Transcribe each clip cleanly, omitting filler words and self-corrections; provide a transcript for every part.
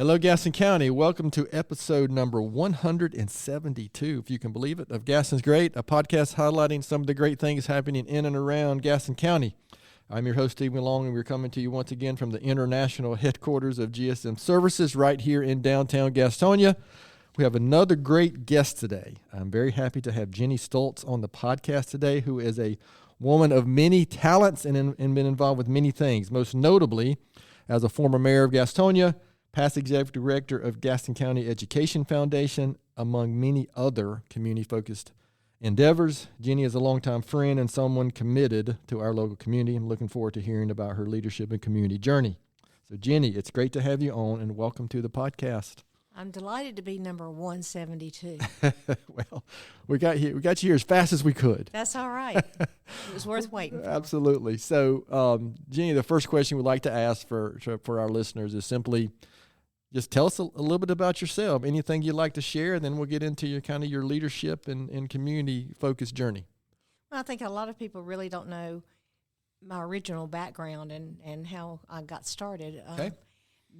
Hello, Gaston County. Welcome to episode number 172, if you can believe it, of Gaston's Great, a podcast highlighting some of the great things happening in and around Gaston County. I'm your host, Stephen Long, and we're coming to you once again from the international headquarters of GSM Services right here in downtown Gastonia. We have another great guest today. I'm very happy to have Jennie Stultz on the podcast today, who is a woman of many talents and been involved with many things, most notably as a former mayor of Gastonia, past executive director of Gaston County Education Foundation, among many other community-focused endeavors. Jennie is a longtime friend and someone committed to our local community. I'm looking forward to hearing about her leadership and community journey. So, Jennie, it's great to have you on, and welcome to the podcast. I'm delighted to be number 172. Well, we got you here as fast as we could. That's all right. It was worth waiting for. Absolutely. So, Jennie, the first question we'd like to ask for our listeners is simply, just tell us a little bit about yourself, anything you'd like to share, and then we'll get into your leadership and community-focused journey. Well, I think a lot of people really don't know my original background and how I got started. Okay.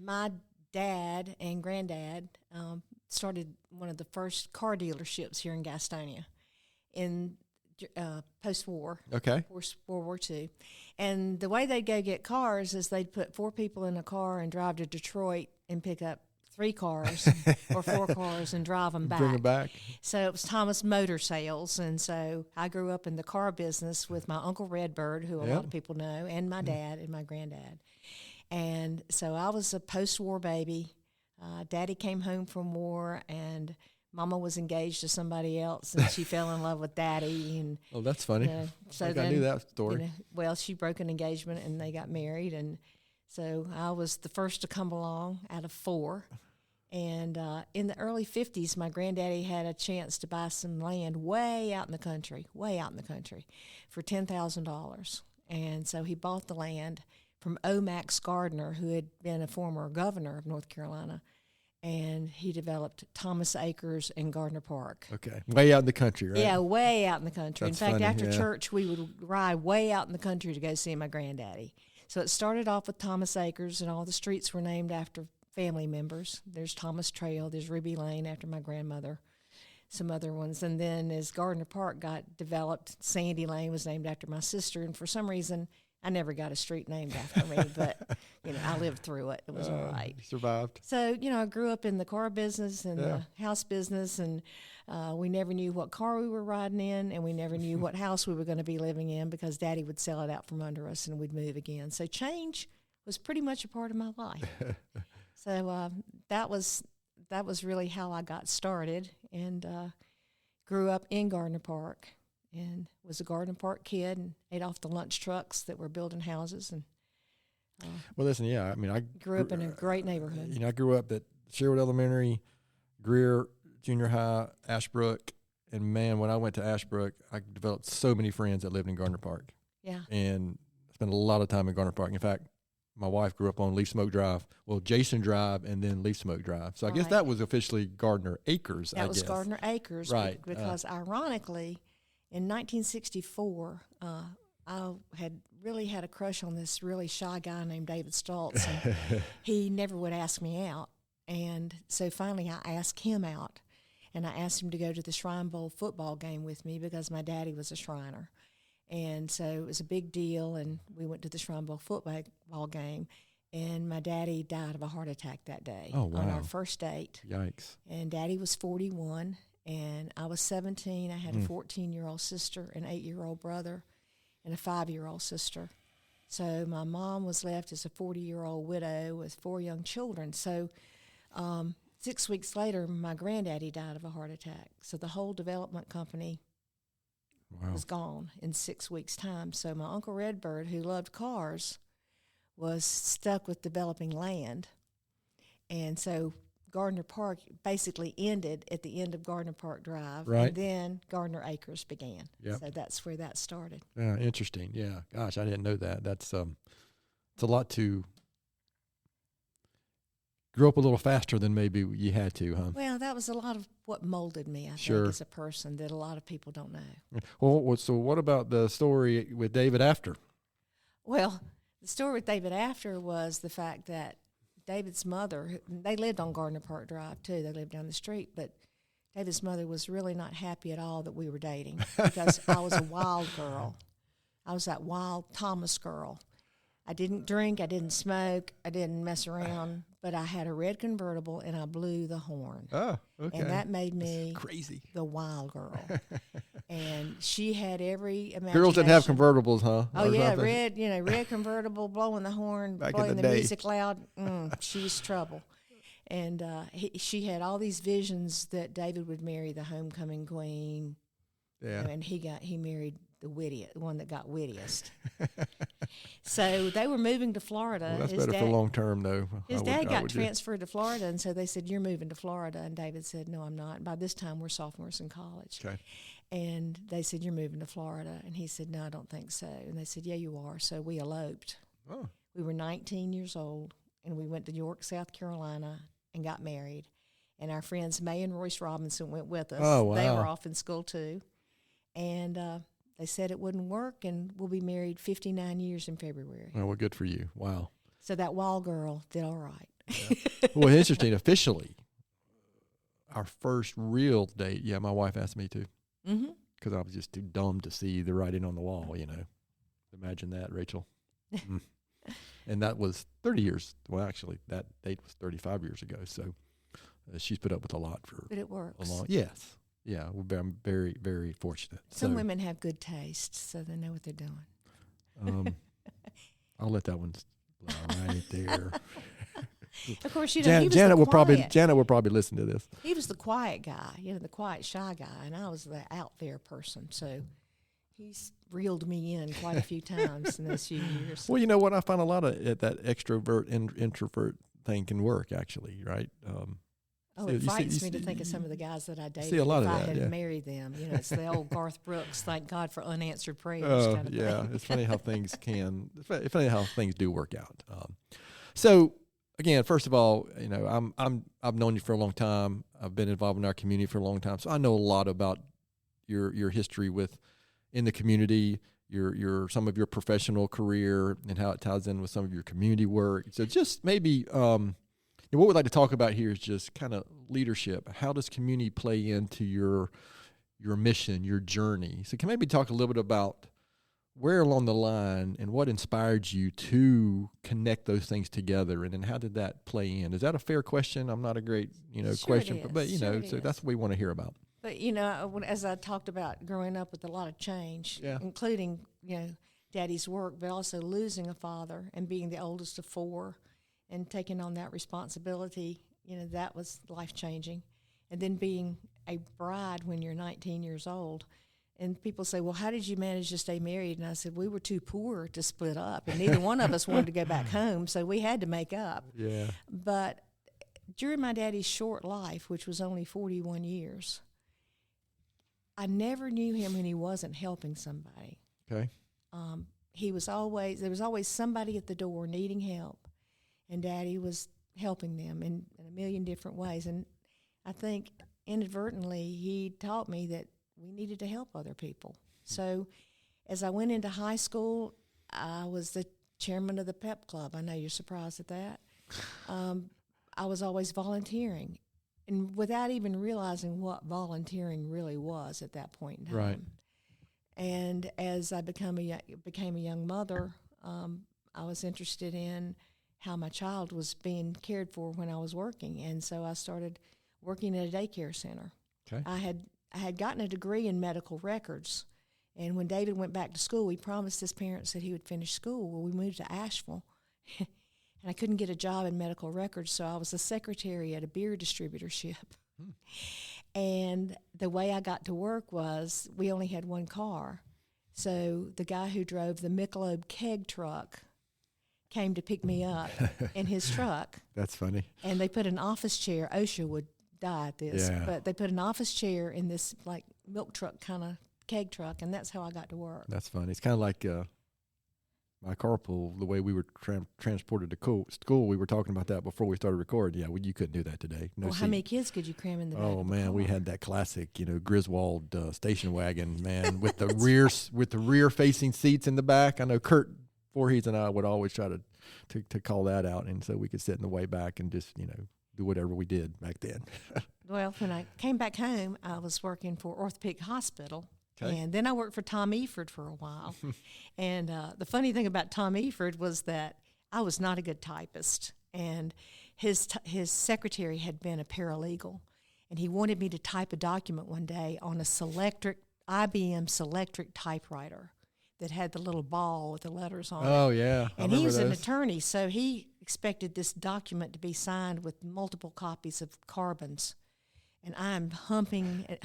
My dad and granddad started one of the first car dealerships here in Gastonia in post-war. Okay. World War II. And the way they'd go get cars is they'd put 4 people in a car and drive to Detroit and pick up 3 cars or 4 cars and drive them back. Bring them back. So it was Thomas Motor Sales. And so I grew up in the car business with my Uncle Redbird, who a lot of people know, and my dad and my granddad. And so I was a post-war baby. Daddy came home from war, and Mama was engaged to somebody else, and she fell in love with Daddy. And oh, that's funny. So I knew that story. Well, she broke an engagement, and they got married, and so I was the first to come along out of 4. And in the early 50s, my granddaddy had a chance to buy some land way out in the country, for $10,000. And so he bought the land from O. Max Gardner, who had been a former governor of North Carolina, and he developed Thomas Acres and Gardner Park. Okay, way out in the country, right? Yeah, way out in the country. That's in fact, funny, after church, we would ride way out in the country to go see my granddaddy. So it started off with Thomas Acres, and all the streets were named after family members. There's Thomas Trail, there's Ruby Lane after my grandmother, some other ones. And then as Gardner Park got developed, Sandy Lane was named after my sister, and for some reason, I never got a street named after me, but, I lived through it. It was all right. Survived. So, I grew up in the car business and the house business, and we never knew what car we were riding in, and we never knew what house we were going to be living in because Daddy would sell it out from under us and we'd move again. So change was pretty much a part of my life. So that was really how I got started, and grew up in Gardner Park. And was a Gardner Park kid and ate off the lunch trucks that were building houses. And well, listen, I grew up in a great neighborhood. I grew up at Sherwood Elementary, Greer Junior High, Ashbrook, and man, when I went to Ashbrook, I developed so many friends that lived in Gardner Park. Yeah, and spent a lot of time in Gardner Park. In fact, my wife grew up on Leaf Smoke Drive, Jason Drive, and then Leaf Smoke Drive. So I guess that was officially Gardner Acres. That was Gardner Acres, right? Because ironically, in 1964, I had really had a crush on this really shy guy named David Stultz, and he never would ask me out. And so finally I asked him out, and I asked him to go to the Shrine Bowl football game with me because my daddy was a Shriner. And so it was a big deal, and we went to the Shrine Bowl football game, and my daddy died of a heart attack that day on our first date. Yikes. And Daddy was 41. And I was 17. I had a 14-year-old sister, an 8-year-old brother, and a 5-year-old sister. So my mom was left as a 40-year-old widow with 4 young children. So 6 weeks later, my granddaddy died of a heart attack. So the whole development company was gone in 6 weeks' time. So my Uncle Redbird, who loved cars, was stuck with developing land. And so Gardner Park basically ended at the end of Gardner Park Drive, and then Gardner Acres began. Yep. So that's where that started. Yeah, interesting. Yeah, gosh, I didn't know that. That's it's a lot to grow up a little faster than maybe you had to, huh? Well, that was a lot of what molded me, I think, as a person that a lot of people don't know. Well, so what about the story with David after? Well, the story with David after was the fact that David's mother, they lived on Gardner Park Drive too. They lived down the street, but David's mother was really not happy at all that we were dating because I was a wild girl. I was that wild Thomas girl. I didn't drink, I didn't smoke, I didn't mess around, but I had a red convertible and I blew the horn. Oh, okay. And that made me crazy, the wild girl. And she had every imagination. Girls didn't have convertibles, huh? Oh yeah, red convertible, blowing the horn, Back blowing in the the day. music loud. She was trouble. And she had all these visions that David would marry the homecoming queen. Yeah. And he married the one that got wittiest. So they were moving to Florida. Well, that's better for long term, though. His dad got transferred to Florida, and so they said, "You're moving to Florida." And David said, "No, I'm not." And by this time, we're sophomores in college. Okay. And they said, "You're moving to Florida." And he said, "No, I don't think so." And they said, "Yeah, you are." So we eloped. Oh. We were 19 years old, and we went to York, South Carolina, and got married. And our friends May and Royce Robinson went with us. Oh, wow. They were off in school, too. And they said it wouldn't work, and we'll be married 59 years in February. Oh, well, good for you. Wow. So that wild girl did all right. Yeah. Well, interesting. Officially, our first real date, yeah, my wife asked me to. Mm-hmm. Because I was just too dumb to see the writing on the wall, Imagine that, Rachel. And that was 30 years. Well, actually, that date was 35 years ago. So she's put up with a lot for But it works. a long. Yes. Yeah. I'm very, very fortunate. Some women have good taste, so they know what they're doing. I'll let that one lie right there. Of course, he was Janet will quiet. Janet will probably listen to this. He was the quiet guy, the quiet, shy guy, and I was the out there person. So he's reeled me in quite a few times in those few years. Well, you know what? I find a lot of that extrovert and introvert thing can work, actually, right? It frightens me to think of some of the guys that I dated. See a lot if of I that, had yeah. married them, it's the old Garth Brooks, thank God for unanswered prayers. Kind of Yeah, thing. it's funny how things it's funny how things do work out. So again, first of all, I've known you for a long time. I've been involved in our community for a long time, so I know a lot about your history in the community, your some of your professional career and how it ties in with some of your community work. So just maybe what we'd like to talk about here is just kind of leadership. How does community play into your mission, your journey? So can maybe talk a little bit about where along the line and what inspired you to connect those things together, and then how did that play in? Is that a fair question? I'm not a great Sure question, it is. but Sure so it that's is. what we want to hear about. But as I talked about growing up with a lot of change, Yeah. including Daddy's work, but also losing a father and being the oldest of four, and taking on that responsibility, that was life changing. And then being a bride when you're 19 years old. And people say, well, how did you manage to stay married? And I said, we were too poor to split up, and neither one of us wanted to go back home, so we had to make up. Yeah. But during my daddy's short life, which was only 41 years, I never knew him when he wasn't helping somebody. Okay. There was always somebody at the door needing help, and Daddy was helping them in a million different ways. And I think inadvertently he taught me that we needed to help other people. So as I went into high school, I was the chairman of the pep club. I know you're surprised at that. I was always volunteering, and without even realizing what volunteering really was at that point in time. Right. And as I became a young mother, I was interested in how my child was being cared for when I was working, and so I started working at a daycare center. Okay. I had gotten a degree in medical records, and when David went back to school, he promised his parents that he would finish school. Well, we moved to Asheville, and I couldn't get a job in medical records, so I was a secretary at a beer distributorship. And the way I got to work was we only had one car. So the guy who drove the Michelob keg truck came to pick me up in his truck. That's funny. And they put an office chair. OSHA would die at this. Yeah. But they put an office chair in this like milk truck kind of keg truck, and that's how I got to work. That's funny. It's kind of like my carpool, the way we were transported to school. We were talking about that before we started recording. Yeah, you couldn't do that today. No Well, how many kids could you cram in the back Oh of the man, we car? had that classic, Griswold station wagon, man, with the rear facing seats in the back. I know Kurt Voorhees and I would always try to to call that out, and so we could sit in the way back and just do whatever we did back then. Well, when I came back home, I was working for Orthopedic Hospital. Okay. And then I worked for Tom Eford for a while. And the funny thing about Tom Eford was that I was not a good typist. And his secretary had been a paralegal. And he wanted me to type a document one day on a IBM Selectric typewriter that had the little ball with the letters on it. Oh, yeah. And he was an attorney, so he expected this document to be signed with multiple copies of carbons. And I'm hunting and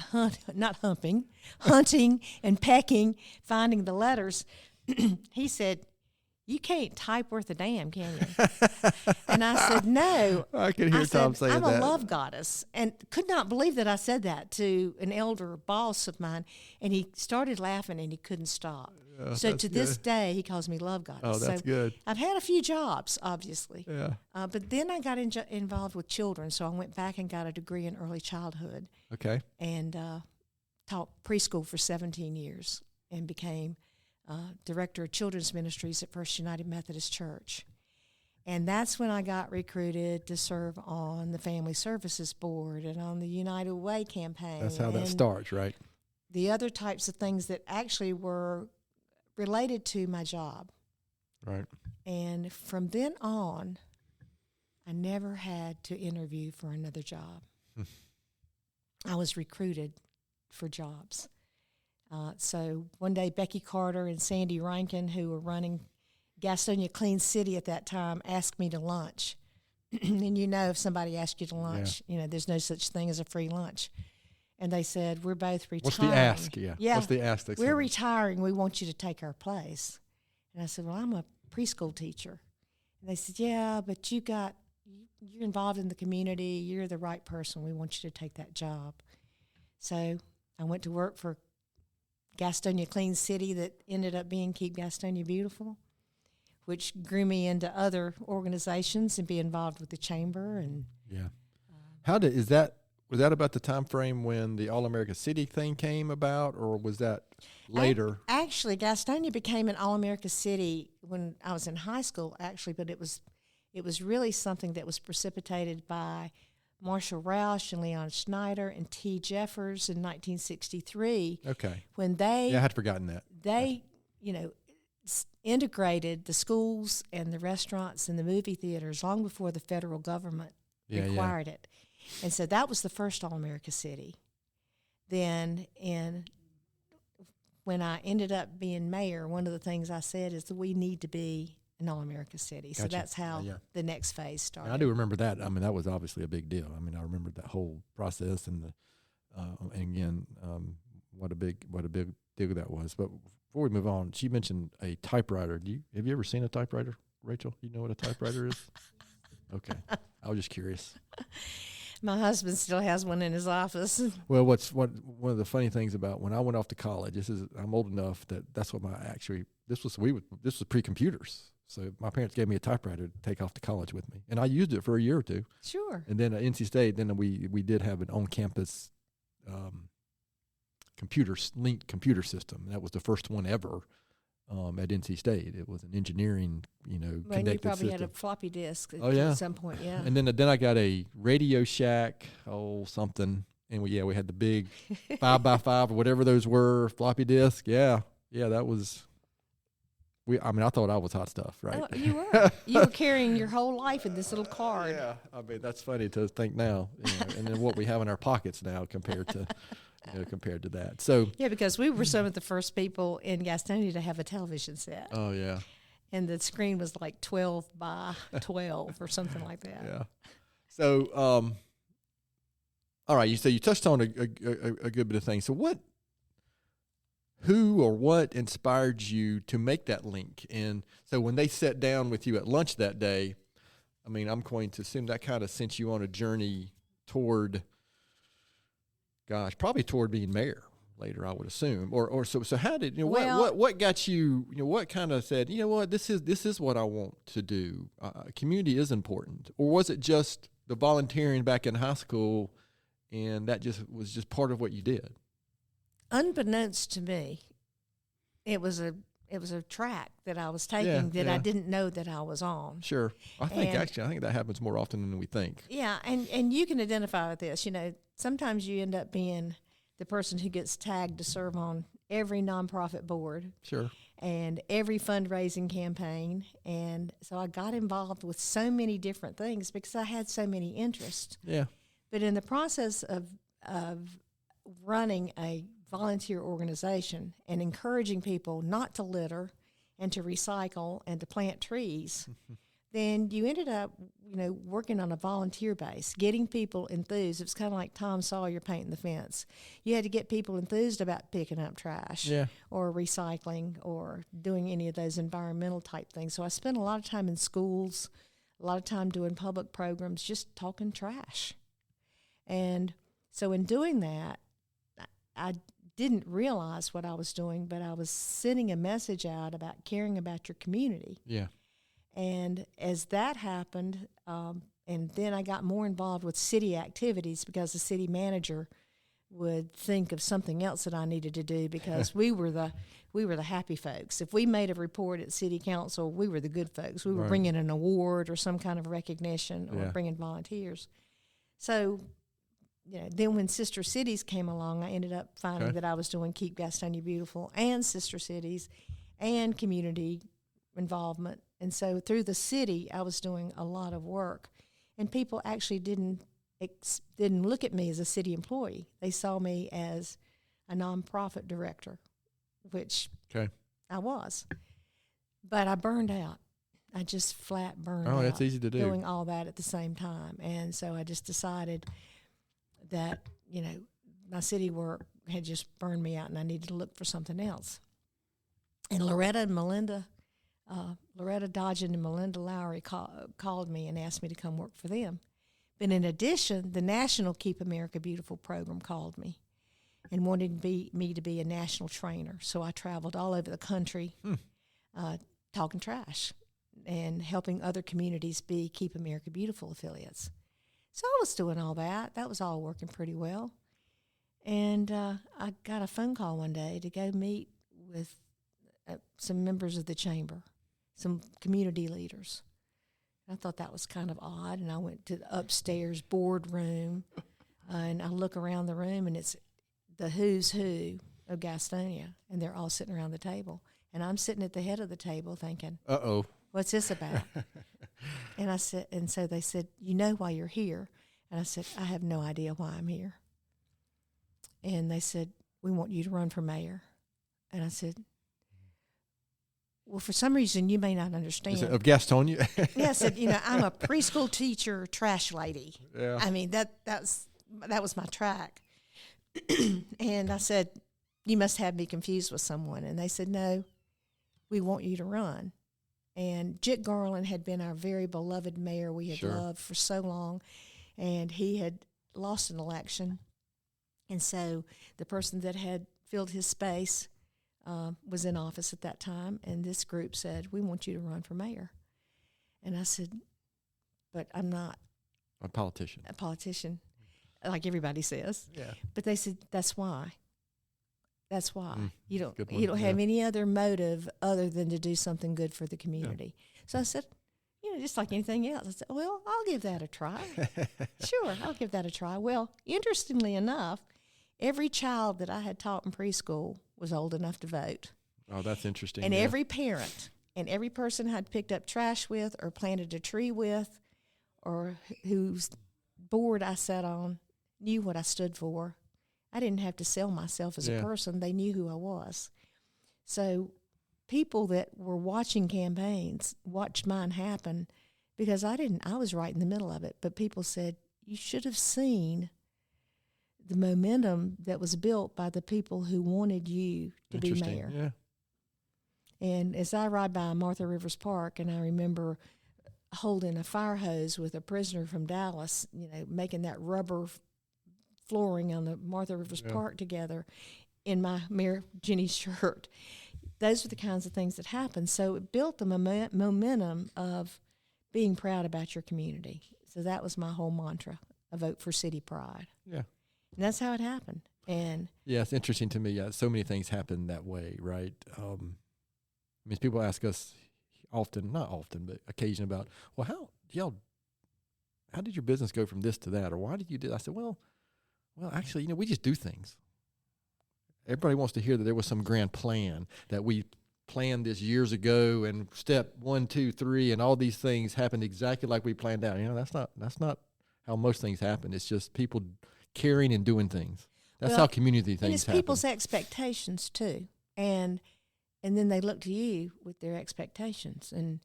pecking, finding the letters. He said, "You can't type worth a damn, can you?" And I said, "No." I could hear Tom saying that. I'm a love goddess. And could not believe that I said that to an elder boss of mine. And he started laughing and he couldn't stop. So to this day, he calls me love goddess. Oh, that's good. I've had a few jobs, obviously. Yeah. But then I got involved with children, so I went back and got a degree in early childhood. Okay. And taught preschool for 17 years and became director of children's ministries at First United Methodist Church. And that's when I got recruited to serve on the Family Services Board and on the United Way campaign. That's how that starts, right? The other types of things that actually were related to my job. Right. And from then on, I never had to interview for another job. I was recruited for jobs. So one day, Becky Carter and Sandy Rankin, who were running Gastonia Clean City at that time, asked me to lunch. And if somebody asked you to lunch, there's no such thing as a free lunch. And they said, "We're both retiring." What's the ask? Yeah. What's the ask? We're retiring. We want you to take our place. And I said, "Well, I'm a preschool teacher." And they said, "Yeah, but you're involved in the community. You're the right person. We want you to take that job." So I went to work for Gastonia Clean City that ended up being Keep Gastonia Beautiful, which grew me into other organizations and be involved with the chamber. And was that about the time frame when the All-America City thing came about, or was that later? Actually, Gastonia became an All-America City when I was in high school, actually, but it was really something that was precipitated by Marshall Roush and Leon Schneider and T. Jeffers in 1963. Okay. When I had forgotten that. They, integrated the schools and the restaurants and the movie theaters long before the federal government required it. And so that was the first All-America City. Then when I ended up being mayor, one of the things I said is that we need to be an All-America City. Gotcha. So that's how the next phase started. And I do remember that. I mean, that was obviously a big deal. I mean, I remember that whole process and what a big deal that was. But before we move on, she mentioned a typewriter. Have you ever seen a typewriter, Rachel? You know what a typewriter is? Okay. I was just curious. My husband still has one in his office. Well, one of the funny things about when I went off to college, I'm old enough that's what this was pre-computers. So my parents gave me a typewriter to take off to college with me, and I used it for a year or two. Sure. And then at NC State, we did have an on-campus linked computer system. And that was the first one ever at NC State. It was an engineering, connected system. You probably had a floppy disk at some point, yeah. And then I got a Radio Shack, something, and we had the big 5x5 or whatever those were, floppy disk. Yeah, that was. I thought I was hot stuff, right? Oh, you were. You were carrying your whole life in this little card. Yeah, that's funny to think now, and then what we have in our pockets now compared to that. So because we were some of the first people in Gastonia to have a television set. Oh yeah. And the screen was like 12 by 12 or something like that. Yeah. So, all right. You touched on a good bit of things. So who or what inspired you to make that link? And so when they sat down with you at lunch that day, I'm going to assume that kind of sent you on a journey toward being mayor later, I would assume. So how did, what got you, what kind of said, this is what I want to do. Community is important. Or was it just the volunteering back in high school and that was part of what you did? Unbeknownst to me, it was a it was a track that I was taking that I didn't know that I was on. Sure. I think that happens more often than we think. Yeah, and you can identify with this. You know, sometimes you end up being the person who gets tagged to serve on every nonprofit board. Sure. And every fundraising campaign. And so I got involved with so many different things because I had so many interests. Yeah. But in the process of running a volunteer organization and encouraging people not to litter and to recycle and to plant trees, then you ended up, working on a volunteer base, getting people enthused. It was kind of like Tom Sawyer painting the fence. You had to get people enthused about picking up trash or recycling or doing any of those environmental type things. So I spent a lot of time in schools, a lot of time doing public programs, just talking trash. And so in doing that, I didn't realize what I was doing, but I was sending a message out about caring about your community. Yeah. And as that happened, and then I got more involved with city activities because the city manager would think of something else that I needed to do because we were the happy folks. If we made a report at city council, we were the good folks. We were bringing an award or some kind of recognition or bringing volunteers. So, then when Sister Cities came along, I ended up finding that I was doing Keep Gastonia Beautiful and Sister Cities and community involvement. And so through the city, I was doing a lot of work. And people actually didn't look at me as a city employee. They saw me as a nonprofit director, which I was. But I burned out. I just flat burned out. Oh, that's easy to do. Doing all that at the same time. And so I just decided that, my city work had just burned me out and I needed to look for something else. And Loretta Dodgen and Melinda Lowry called me and asked me to come work for them. But in addition, the National Keep America Beautiful program called me and wanted me to be a national trainer. So I traveled all over the country talking trash and helping other communities be Keep America Beautiful affiliates. So I was doing all that. That was all working pretty well. And I got a phone call one day to go meet with some members of the chamber, some community leaders. I thought that was kind of odd, and I went to the upstairs boardroom, and I look around the room, and it's the who's who of Gastonia, and they're all sitting around the table. And I'm sitting at the head of the table thinking, uh-oh, what's this about? And I said, and so they said, you know why you're here? And I said, I have no idea why I'm here. And they said, we want you to run for mayor. And I said, well, for some reason, you may not understand. Is it of Gastonia? Yeah, I said, I'm a preschool teacher, trash lady. Yeah. I mean, that was my track. And I said, you must have me confused with someone. And they said, no, we want you to run. And Jit Garland had been our very beloved mayor we had loved for so long, and he had lost an election. And so the person that had filled his space was in office at that time, and this group said, we want you to run for mayor. And I said, but I'm not a politician, like everybody says. Yeah. But they said, that's why. That's why. You don't have any other motive other than to do something good for the community. Yeah. So I said, just like anything else, I said, well, I'll give that a try. Sure, I'll give that a try. Well, interestingly enough, every child that I had taught in preschool was old enough to vote. Oh, that's interesting. And every parent and every person I'd picked up trash with or planted a tree with or whose board I sat on knew what I stood for. I didn't have to sell myself as a person. They knew who I was. So people that were watching campaigns watched mine happen because I was right in the middle of it. But people said, you should have seen the momentum that was built by the people who wanted you to be mayor. Yeah. And as I ride by Martha Rivers Park, and I remember holding a fire hose with a prisoner from Dallas, making that rubber flooring on the Martha Rivers Park together in my Mayor Jennie shirt. Those are the kinds of things that happen. So it built the momentum of being proud about your community. So that was my whole mantra, a vote for city pride. Yeah. And that's how it happened. And yeah, it's interesting to me. Yeah, so many things happen that way, right? I mean, people ask us often, not often, but occasion about, well, how did your business go from this to that? Or why did you do that? I said, well, actually, we just do things. Everybody wants to hear that there was some grand plan, that we planned this years ago, and step 1, 2, 3, and all these things happened exactly like we planned out. That's not how most things happen. It's just people caring and doing things. That's how community things happen. And it's people's expectations too. And then they look to you with their expectations. And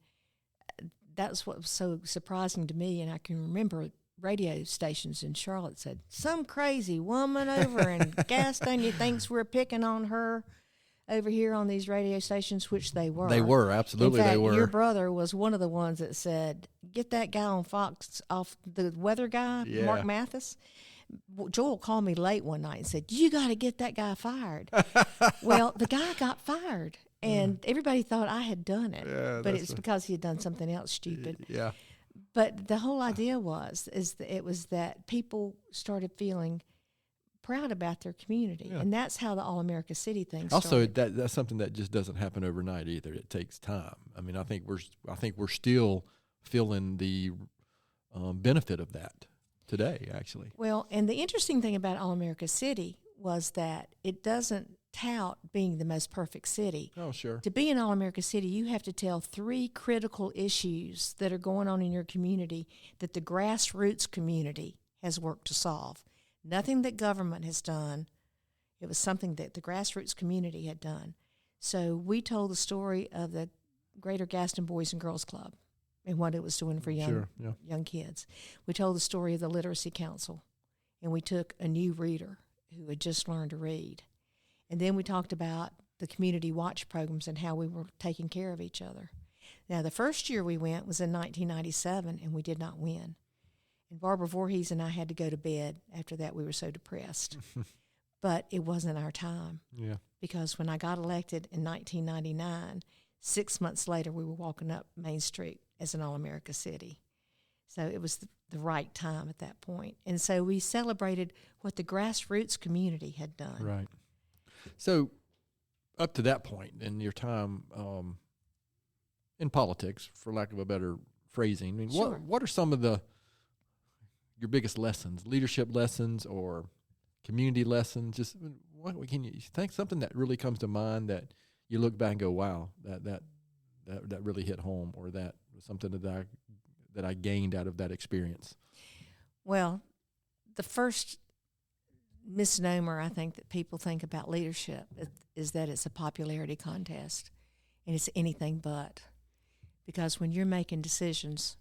that's what was so surprising to me. And I can remember radio stations in Charlotte said, some crazy woman over in Gastonia thinks we're picking on her over here on these radio stations, which they were. They were, absolutely. In fact, they were. Your brother was one of the ones that said, get that guy on Fox off, the weather guy, Mark Mathis. Joel called me late one night and said, you got to get that guy fired. Well, the guy got fired, and everybody thought I had done it. Yeah, but it's because he had done something else stupid. Yeah. But the whole idea was that people started feeling proud about their community, and that's how the All America City thing started. Also, that's something that just doesn't happen overnight either. It takes time. I mean, I think we're still feeling the benefit of that today, actually. Well, and the interesting thing about All America City was that it doesn't tout being the most perfect city. Oh, sure. To be in All America City, you have to tell 3 critical issues that are going on in your community that the grassroots community has worked to solve. Nothing that government has done. It was something that the grassroots community had done. So we told the story of the Greater Gaston Boys and Girls Club and what it was doing for young kids. We told the story of the Literacy Council, and we took a new reader who had just learned to read. And then we talked about the community watch programs and how we were taking care of each other. Now, the first year we went was in 1997, and we did not win. And Barbara Voorhees and I had to go to bed after that. We were so depressed. But it wasn't our time. Yeah. Because when I got elected in 1999, 6 months later, we were walking up Main Street as an All-America City. So it was the right time at that point. And so we celebrated what the grassroots community had done. Right. So up to that point in your time in politics, for lack of a better phrasing, I mean, what are some of your biggest lessons, leadership lessons or community lessons? Just what can you think something that really comes to mind that you look back and go, wow, that really hit home, or that was something that I gained out of that experience? Well, the first misnomer I think that people think about leadership is that it's a popularity contest, and it's anything but. Because when you're making decisions,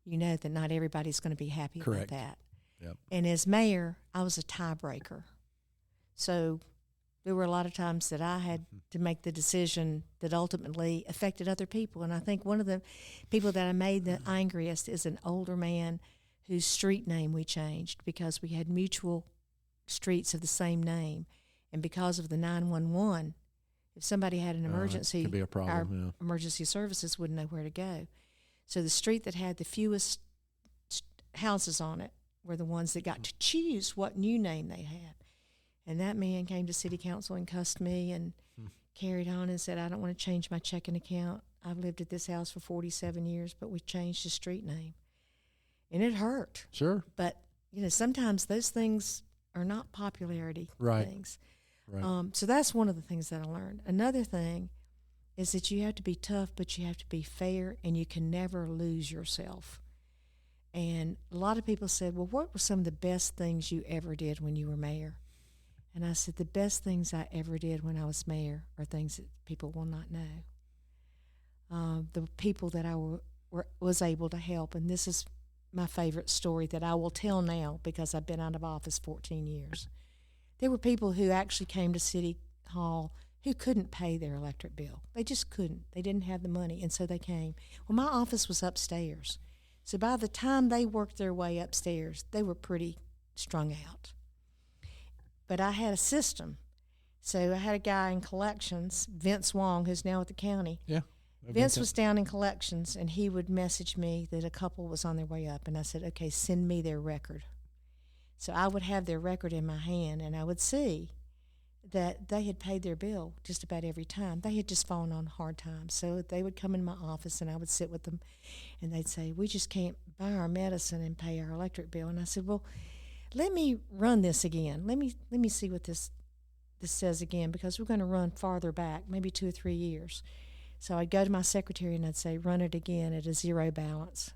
you know that not everybody's going to be happy about that. Yep. And as mayor, I was a tiebreaker. So there were a lot of times that I had to make the decision that ultimately affected other people. And I think one of the people that I made the angriest is an older man whose street name we changed because we had mutual streets of the same name. And because of the 911, if somebody had an emergency, could be a problem, our emergency services wouldn't know where to go. So the street that had the fewest houses on it were the ones that got to choose what new name they had. And that man came to city council and cussed me and carried on and said, I don't want to change my checking account. I've lived at this house for 47 years, but we changed the street name. And it hurt. Sure. But, sometimes those things are not popularity things. Right. So that's one of the things that I learned. Another thing is that you have to be tough, but you have to be fair, and you can never lose yourself. And a lot of people said, well, what were some of the best things you ever did when you were mayor? And I said, the best things I ever did when I was mayor are things that people will not know. The people that I was able to help, and this is my favorite story that I will tell now because I've been out of office 14 years. There were people who actually came to City Hall who couldn't pay their electric bill. They just couldn't. They didn't have the money, and so they came. Well, my office was upstairs. So by the time they worked their way upstairs, they were pretty strung out. But I had a system. So I had a guy in collections, Vince Wong, who's now at the county. Yeah. Vince was down in collections, and he would message me that a couple was on their way up. And I said, okay, send me their record. So I would have their record in my hand, and I would see that they had paid their bill just about every time. They had just fallen on hard times. So they would come in my office and I would sit with them and they'd say, we just can't buy our medicine and pay our electric bill. And I said, well, let me run this again. Let me see what this says again, because we're going to run farther back, maybe 2 or 3 years. So I'd go to my secretary and I'd say, run it again at a zero balance.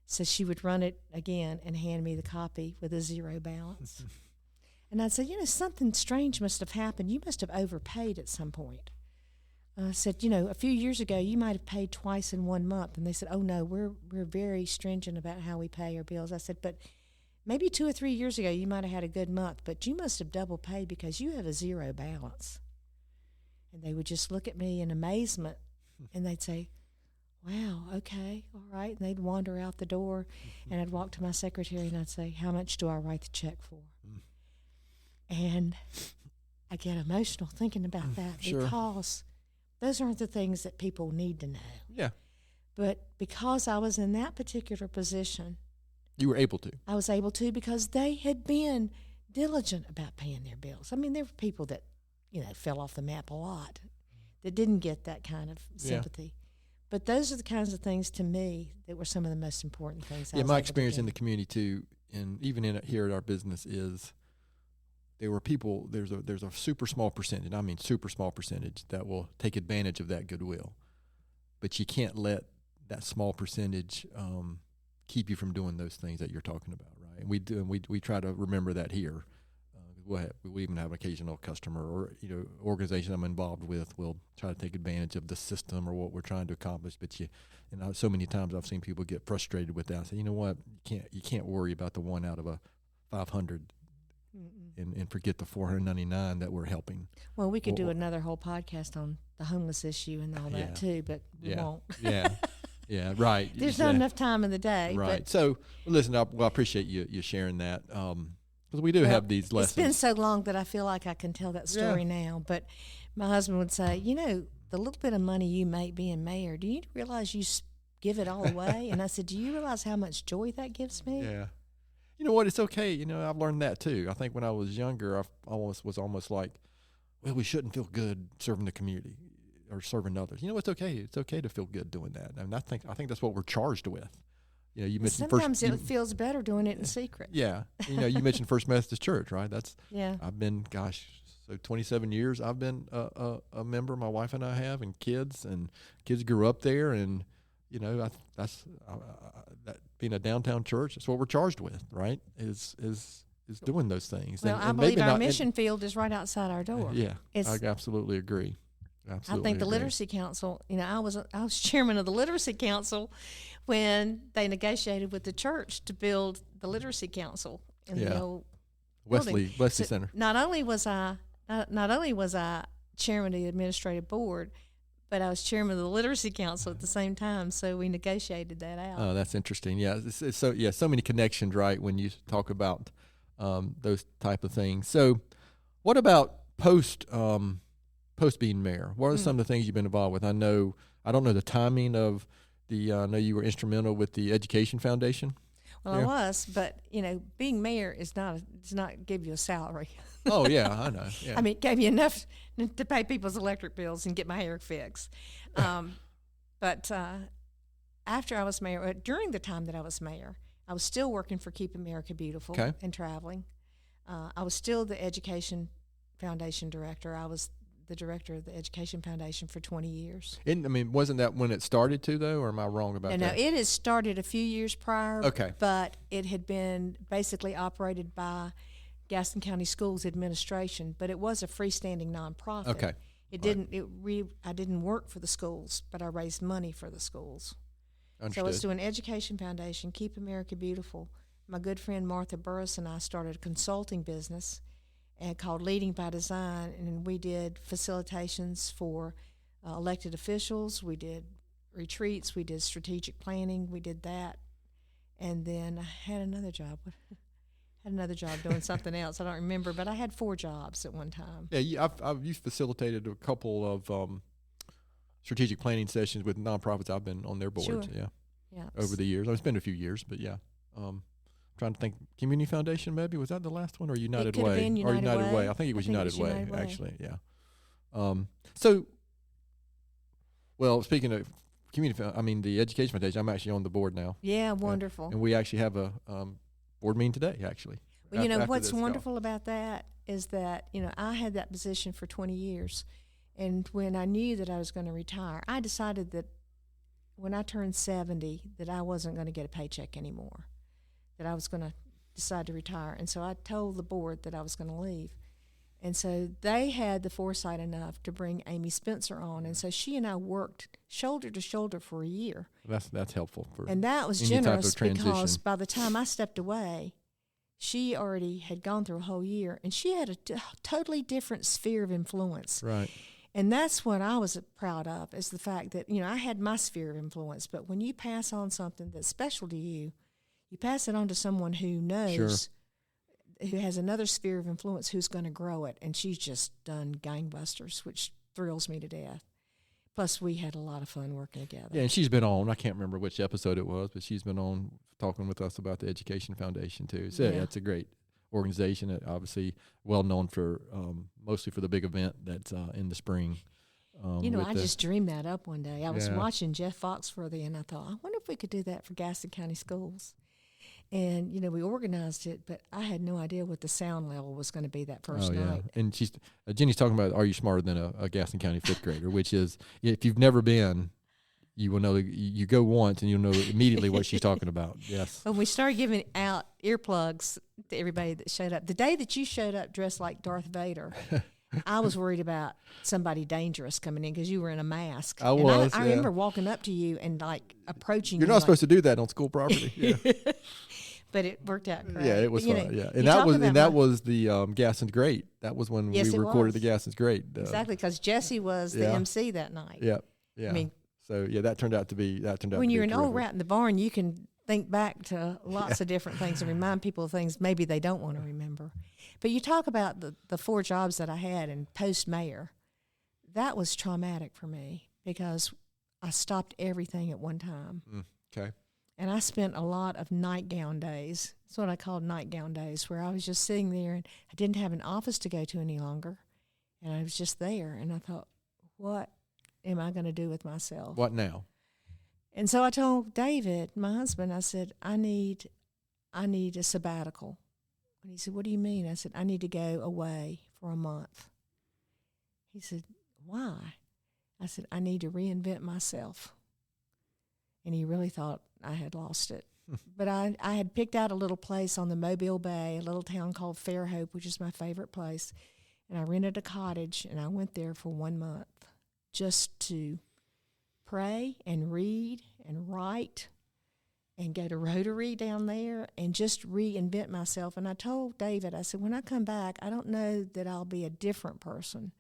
So she would run it again and hand me the copy with a zero balance. And I'd say, something strange must have happened. You must have overpaid at some point. I said, a few years ago, you might have paid twice in 1 month. And they said, oh, no, we're very stringent about how we pay our bills. I said, but maybe 2 or 3 years ago, you might have had a good month, but you must have double paid because you have a zero balance. And they would just look at me in amazement, and they'd say, wow, okay, all right. And they'd wander out the door, and I'd walk to my secretary, and I'd say, how much do I write the check for? And I get emotional thinking about that because those aren't the things that people need to know. Yeah. But because I was in that particular position, you were able to. I was able to because they had been diligent about paying their bills. I mean, there were people that, fell off the map a lot that didn't get that kind of sympathy. Yeah. But those are the kinds of things to me that were some of the most important things. Yeah, my experience in the community too, and even here at our business, is there were people. There's a super small percentage. I mean, super small percentage that will take advantage of that goodwill, but you can't let that small percentage keep you from doing those things that you're talking about, right? And we do, and we try to remember that here. We even have an occasional customer or organization I'm involved with will try to take advantage of the system or what we're trying to accomplish. But so many times I've seen people get frustrated with that. Say, you know what, you can't worry about the 1 out of a 500 and forget the 499 that we're helping. Well, we could do another whole podcast on the homeless issue and all that too, but we won't. Yeah, right. There's not enough time in the day. Right. So, listen, I appreciate you sharing that. Because we do have these lessons. It's been so long that I feel like I can tell that story now. But my husband would say, the little bit of money you make being mayor, do you realize you give it all away? And I said, do you realize how much joy that gives me? Yeah. You know what? It's okay. I've learned that too. I think when I was younger, I was almost like, well, we shouldn't feel good serving the community or serving others. It's okay. It's okay to feel good doing that. And I think that's what we're charged with. You mentioned sometimes it feels better doing it in secret. Yeah. You mentioned First Methodist Church, right? Yeah. I've been, 27 years I've been a member. My wife and I have, and kids grew up there, and that's that being a downtown church. That's what we're charged with, right? Is doing those things. Well, I believe our mission field is right outside our door. Yeah, I absolutely agree. Absolutely, I think the Literacy Council. I was chairman of the Literacy Council when they negotiated with the church to build the Literacy Council in the old Wesley Center. Not only was I chairman of the administrative board, but I was chairman of the Literacy Council at the same time. So we negotiated that out. Oh, that's interesting. Yeah, it's so many connections, right? When you talk about those type of things. So, what about post being mayor? What are some of the things you've been involved with? I don't know the timing of the. I know you were instrumental with the Education Foundation. Well, I was, but being mayor does not give you a salary. Oh yeah, I know. Yeah. I mean, it gave you enough to pay people's electric bills and get my hair fixed. But after I was mayor, during the time that I was mayor, I was still working for Keep America Beautiful and traveling. I was still the Education Foundation director. I was the director of the Education Foundation for 20 years. Wasn't that when it started too, though, or am I wrong about that? No, it had started a few years prior. Okay. But it had been basically operated by Gaston County Schools Administration, but it was a freestanding nonprofit. Okay. I didn't work for the schools, but I raised money for the schools. Understood. So let's do an Education Foundation, Keep America Beautiful. My good friend Martha Burris and I started a consulting business called Leading by Design, and we did facilitations for elected officials. We did retreats. We did strategic planning. We did that. And then I had another job. Doing something else. I don't remember, but I had 4 jobs at one time. Yeah, you've facilitated a couple of strategic planning sessions with nonprofits. I've been on their boards. Sure. Yeah. Over the years. It's been a few years, but yeah. trying to think. Community Foundation, maybe, was that the last one, or United could have Way? been Or United Way. I think it was United Way, United Way. actually. Yeah. So, well, speaking of the Education Foundation, I'm actually on the board now. Yeah, wonderful. And we actually have a board meeting today, actually. Well, what's wonderful about that is that, I had that position for 20 years. And when I knew that I was going to retire, I decided that when I turned 70, that I wasn't going to get a paycheck anymore, that I was going to decide to retire. And so I told the board that I was going to leave. And so they had the foresight enough to bring Amy Spencer on. And so she and I worked shoulder to shoulder for a year. That's helpful. And that was generous because by the time I stepped away, she already had gone through a whole year. And she had a totally different sphere of influence. Right. And that's what I was proud of, is the fact that, I had my sphere of influence. But when you pass on something that's special to you, you pass it on to someone who knows, who has another sphere of influence, who's going to grow it. And she's just done gangbusters, which thrills me to death. Plus, we had a lot of fun working together. Yeah, and she's been on, I can't remember which episode it was, but she's been on talking with us about the Education Foundation, too. So, yeah, it's a great organization, obviously well known for mostly for the big event that's in the spring. I just dreamed that up one day. I was watching Jeff Foxworthy, and I thought, I wonder if we could do that for Gaston County schools. And, we organized it, but I had no idea what the sound level was going to be that first night. And Jennie's talking about, are you smarter than a Gaston County fifth grader, which is, if you've never been, you will know, you go once and you'll know immediately what she's talking about. Yes. When we started giving out earplugs to everybody that showed up, the day that you showed up dressed like Darth Vader, I was worried about somebody dangerous coming in because you were in a mask. I was. I remember walking up to you and approaching you. You're not supposed to do that on school property. Yeah. But it worked out great. Yeah, it was fun. Yeah, and that was the Gaston's Great. That was when we recorded the Gaston's Great. Exactly, because Jesse was the MC that night. Yeah, yeah. So that turned out to be when you're an old rat in the barn, you can think back to lots of different things and remind people of things maybe they don't want to remember. But you talk about the 4 jobs that I had and post-mayor. That was traumatic for me because I stopped everything at one time. Okay. And I spent a lot of nightgown days. That's what I called nightgown days, where I was just sitting there and I didn't have an office to go to any longer. And I was just there. And I thought, what am I going to do with myself? What now? And so I told David, my husband, I said, I need a sabbatical. And he said, what do you mean? I said, I need to go away for a month. He said, why? I said, I need to reinvent myself. And he really thought I had lost it. But I had picked out a little place on the Mobile Bay, a little town called Fairhope, which is my favorite place. And I rented a cottage, and I went there for 1 month just to pray and read and write and go to Rotary down there and just reinvent myself. And I told David, I said, when I come back, I don't know that I'll be a different person,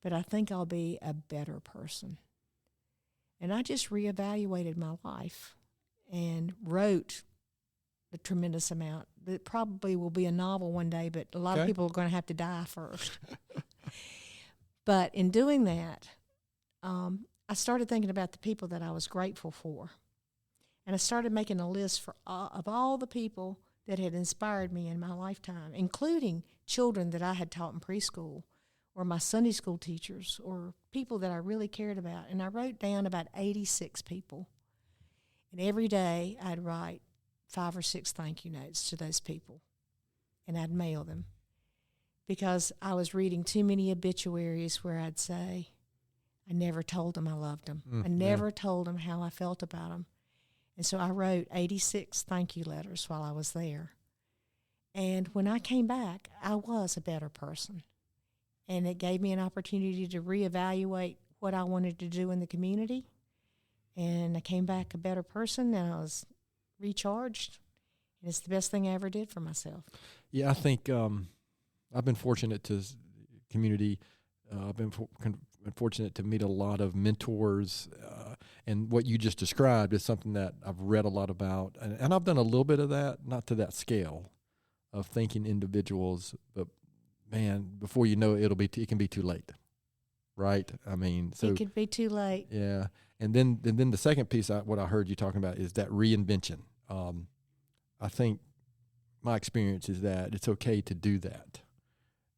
but I think I'll be a better person. And I just reevaluated my life and wrote a tremendous amount. That probably will be a novel one day, but a lot of people are going to have to die first. But in doing that, I started thinking about the people that I was grateful for. And I started making a list of all the people that had inspired me in my lifetime, including children that I had taught in preschool, or my Sunday school teachers, or people that I really cared about. And I wrote down about 86 people. And every day I'd write 5 or 6 thank you notes to those people. And I'd mail them. Because I was reading too many obituaries where I'd say, I never told them I loved them. I never told them how I felt about them. And so I wrote 86 thank you letters while I was there. And when I came back, I was a better person. And it gave me an opportunity to reevaluate what I wanted to do in the community. And I came back a better person, and I was recharged. And it's the best thing I ever did for myself. Yeah, I think I've been fortunate to community. I've been fortunate to meet a lot of mentors. And what you just described is something that I've read a lot about. And I've done a little bit of that, not to that scale of thinking individuals, but man, before you know it, it can be too late, right? I mean, so it could be too late. Yeah, and then the second piece, what I heard you talking about is that reinvention. I think my experience is that it's okay to do that.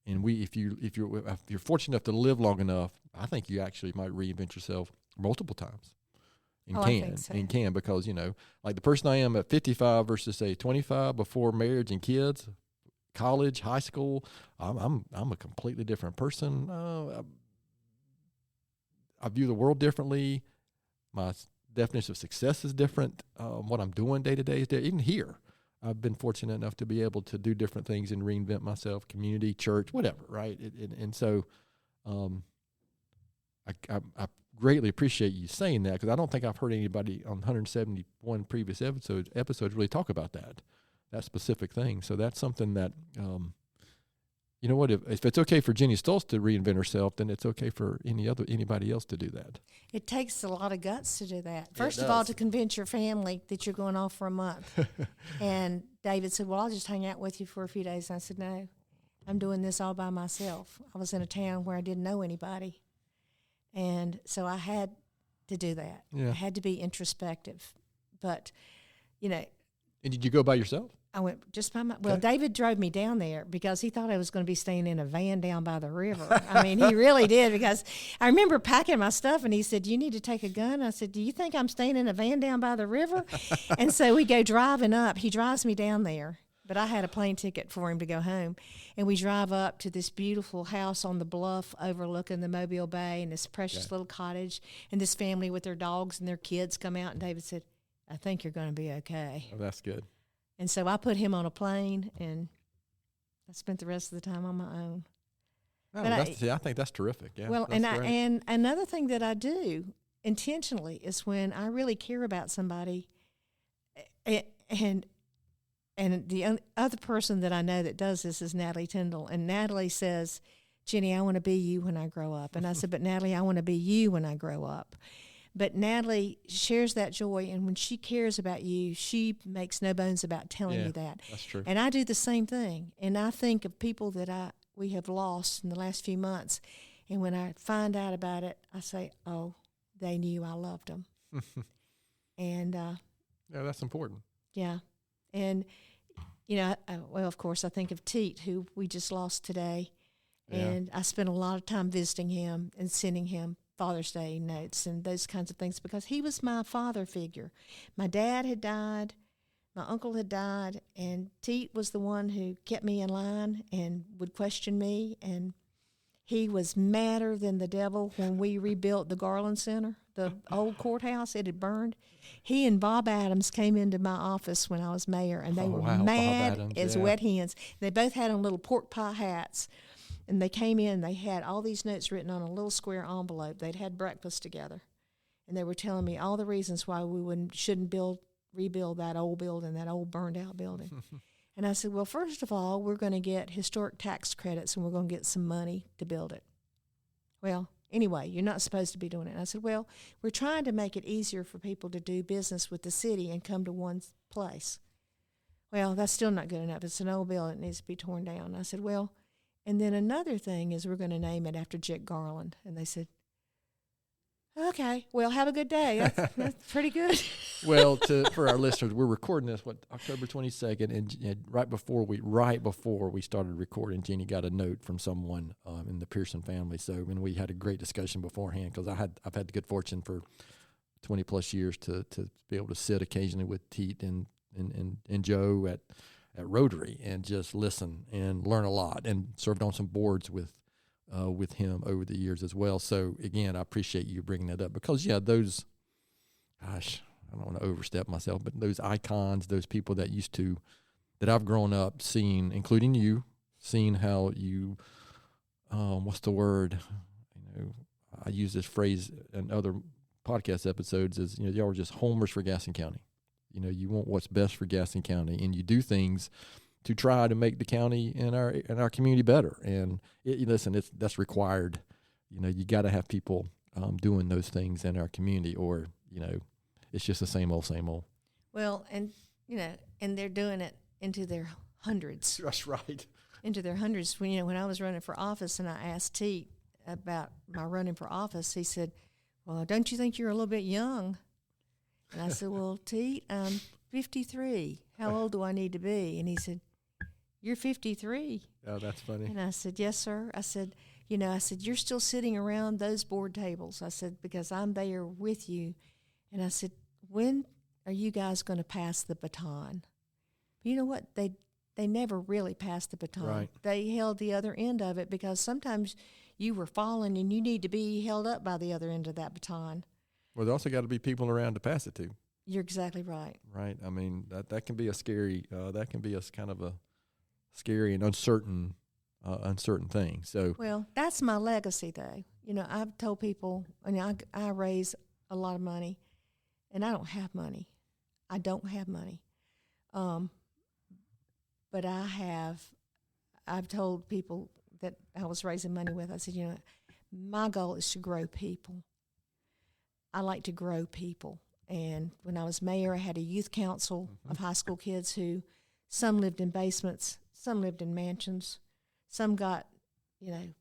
And if you're fortunate enough to live long enough, I think you actually might reinvent yourself multiple times. And I think so. And can, because, like the person I am at 55 versus say 25 before marriage and kids, college, high school, I'm a completely different person. I view the world differently. My definition of success is different. What I'm doing day to day is different. Even here, I've been fortunate enough to be able to do different things and reinvent myself, community, church, whatever, right? And so I greatly appreciate you saying that, because I don't think I've heard anybody on 171 previous episodes really talk about that specific thing. So that's something that, you know what, if it's okay for Jennie Stultz to reinvent herself, then it's okay for anybody else to do that. It takes a lot of guts to do that. First It of all, does. to convince your family that you're going off for a month. And David said, well, I'll just hang out with you for a few days. And I said, no, I'm doing this all by myself. I was in a town where I didn't know anybody. And so I had to do that. Yeah. I had to be introspective. But, And did you go by yourself? I went just by my. Well, Okay. David drove me down there because he thought I was going to be staying in a van down by the river. I mean, he really did, because I remember packing my stuff and he said, "You need to take a gun." I said, "Do you think I'm staying in a van down by the river?" And so we go driving up. He drives me down there, but I had a plane ticket for him to go home, and we drive up to this beautiful house on the bluff overlooking the Mobile Bay, and this precious little cottage, and this family with their dogs and their kids come out. And David said, "I think you're going to be okay." Oh, that's good. And so I put him on a plane, and I spent the rest of the time on my own. Oh, But I think that's terrific. Yeah. Well, that's and great. and another thing that I do intentionally is when I really care about somebody, and the other person that I know that does this is Natalie Tyndall. And Natalie says, "Jennie, I want to be you when I grow up." And I said, "But Natalie, I want to be you when I grow up." But Natalie shares that joy, and when she cares about you, she makes no bones about telling you that. That's true. And I do the same thing. And I think of people that we have lost in the last few months, and when I find out about it, I say, "Oh, they knew I loved them." And Yeah, that's important. yeah, and well, of course, I think of Teet, who we just lost today, and I spent a lot of time visiting him and sending him Father's Day notes and those kinds of things, because he was my father figure. My dad had died, my uncle had died, and Teet was the one who kept me in line and would question me, and he was madder than the devil when we rebuilt the Garland Center, the old courthouse. It had burned. He and Bob Adams came into my office when I was mayor, and they were wow, Bob mad Adams, as yeah. wet hens. They both had on little pork pie hats. And they came in, they had all these notes written on a little square envelope. They'd had breakfast together. And they were telling me all the reasons why we shouldn't rebuild that old building, that old burned out building. And I said, well, first of all, we're going to get historic tax credits, and we're going to get some money to build it. Well, anyway, you're not supposed to be doing it. And I said, well, we're trying to make it easier for people to do business with the city and come to one place. Well, that's still not good enough. It's an old building. It needs to be torn down. And I said, well, and then another thing is we're going to name it after Jack Garland. And they said, okay, well, have a good day. That's pretty good. Well, for our listeners, we're recording this, October 22nd, and right before we started recording, Jennie got a note from someone in the Pearson family. So, and we had a great discussion beforehand, because I've had the good fortune for 20 plus years to be able to sit occasionally with Teet and Joe at Rotary and just listen and learn a lot, and served on some boards with him over the years as well. So again, I appreciate you bringing that up, because those, gosh, I don't want to overstep myself, but those icons, those people that I've grown up seeing, including you, seeing how you, what's the word? I use this phrase in other podcast episodes is, y'all are just homers for Gaston County. You want what's best for Gaston County, and you do things to try to make the county and our community better. And that's required. You got to have people doing those things in our community, or it's just the same old. Well, and and they're doing it into their hundreds. That's right. Into their hundreds. When I was running for office, and I asked Teet about my running for office, he said, "Well, don't you think you're a little bit young?" And I said, well, Teet, I'm 53. How old do I need to be? And he said, you're 53. Oh, that's funny. And I said, yes, sir. I said, you're still sitting around those board tables. I said, because I'm there with you. And I said, when are you guys going to pass the baton? But you know what? They never really passed the baton. Right. They held the other end of it because sometimes you were falling and you need to be held up by the other end of that baton. Well, there also got to be people around to pass it to. You're exactly right. Right. I mean, that can be a scary, that can be a kind of a scary and uncertain thing. So, well, that's my legacy, though. I've told people, I raise a lot of money, and I don't have money. I don't have money. But I've told people that I was raising money with, I said, my goal is to grow people. I like to grow people. And when I was mayor, I had a youth council of high school kids who some lived in basements, some lived in mansions, some got,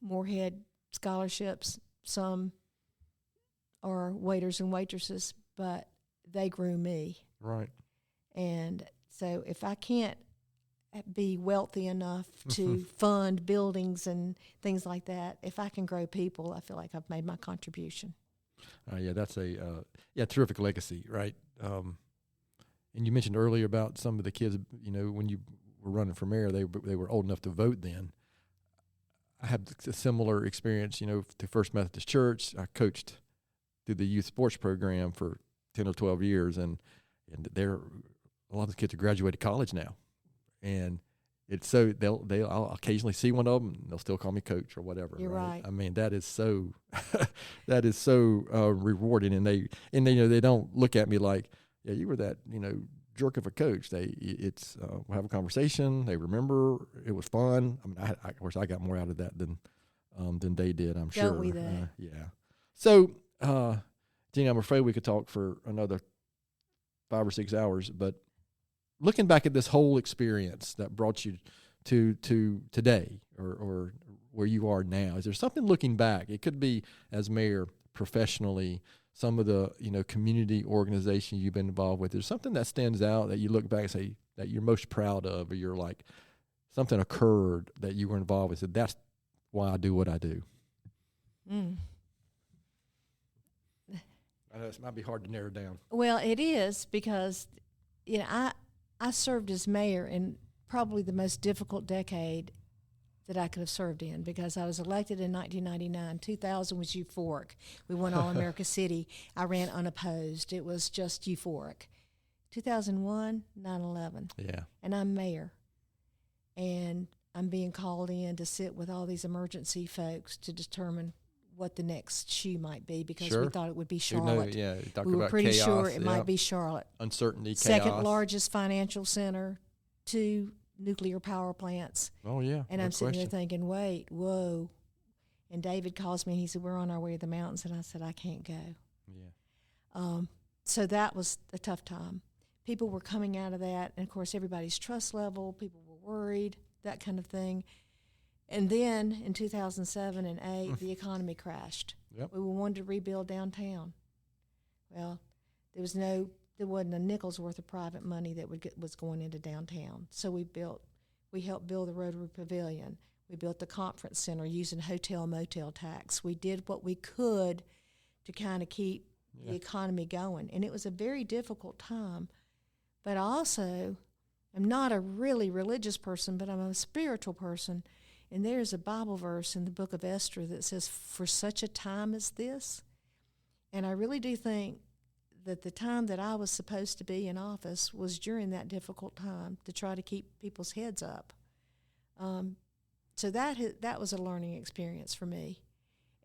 Moorhead scholarships, some are waiters and waitresses, but they grew me. right. And so if I can't be wealthy enough to fund buildings and things like that, if I can grow people, I feel like I've made my contribution. Yeah, that's a terrific legacy, right? And you mentioned earlier about some of the kids, when you were running for mayor, they were old enough to vote then. I had a similar experience, to First Methodist Church. I coached through the youth sports program for 10 or 12 years, and a lot of the kids have graduated college now. And it's so I'll occasionally see one of them, and they'll still call me coach or whatever. You're right. I mean, that is so rewarding, and they don't look at me like, yeah, you were that jerk of a coach. We'll have a conversation. They remember it was fun. I mean, of course, I got more out of that than they did. I'm sure. Don't we though? Yeah. So, Jennie, I'm afraid we could talk for another 5 or 6 hours, but looking back at this whole experience that brought you to today or where you are now, is there something looking back? It could be as mayor, professionally, some of the community organization you've been involved with. There's something that stands out that you look back and say that you're most proud of, or you're like, something occurred that you were involved with. So that's why I do what I do. I know it might be hard to narrow down. Well, it is because I served as mayor in probably the most difficult decade that I could have served in, because I was elected in 1999. 2000 was euphoric. We won All-America City. I ran unopposed. It was just euphoric. 2001, 9/11. Yeah. And I'm mayor. And I'm being called in to sit with all these emergency folks to determine what the next shoe might be, because we thought it would be Charlotte. We were pretty sure it might be Charlotte. Uncertainty, chaos. Second largest financial center, 2 nuclear power plants. Oh, yeah. And I'm sitting there thinking, wait, whoa. And David calls me and he said, we're on our way to the mountains. And I said, I can't go. Yeah. So that was a tough time. People were coming out of that. And, of course, everybody's trust level, people were worried, that kind of thing. And then in 2007 and 2008, the economy crashed. Yep. We wanted to rebuild downtown. Well, there wasn't a nickel's worth of private money that was going into downtown. So we helped build the Rotary Pavilion. We built the conference center using hotel motel tax. We did what we could to kind of keep the economy going. And it was a very difficult time. But also, I'm not a really religious person, but I'm a spiritual person. And there's a Bible verse in the book of Esther that says, for such a time as this. And I really do think that the time that I was supposed to be in office was during that difficult time to try to keep people's heads up. So that was a learning experience for me.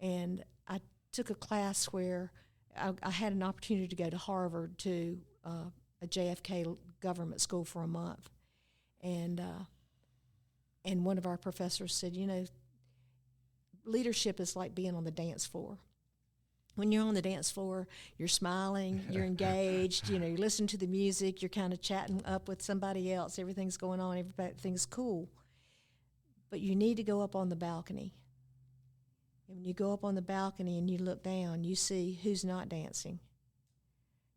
And I took a class where I had an opportunity to go to Harvard to a JFK government school for a month. And one of our professors said, leadership is like being on the dance floor. When you're on the dance floor, you're smiling, you're engaged, you're listening to the music, you're kind of chatting up with somebody else, everything's going on, everything's cool. But you need to go up on the balcony. And when you go up on the balcony and you look down, you see who's not dancing.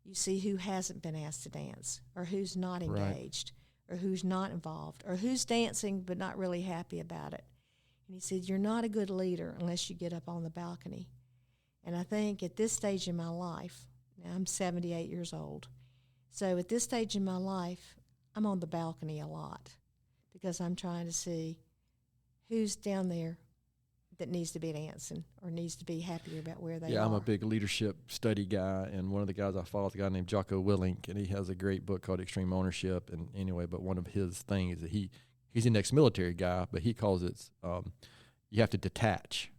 You see who hasn't been asked to dance or who's not engaged or who's not involved, or who's dancing but not really happy about it. And he said, you're not a good leader unless you get up on the balcony. And I think at this stage in my life, now I'm 78 years old, so at this stage in my life, I'm on the balcony a lot because I'm trying to see who's down there that needs to be dancing or needs to be happier about where they are. Yeah, I'm a big leadership study guy, and one of the guys I follow is a guy named Jocko Willink, and he has a great book called Extreme Ownership. And anyway, but one of his things is that he's an ex-military guy, but he calls it you have to detach,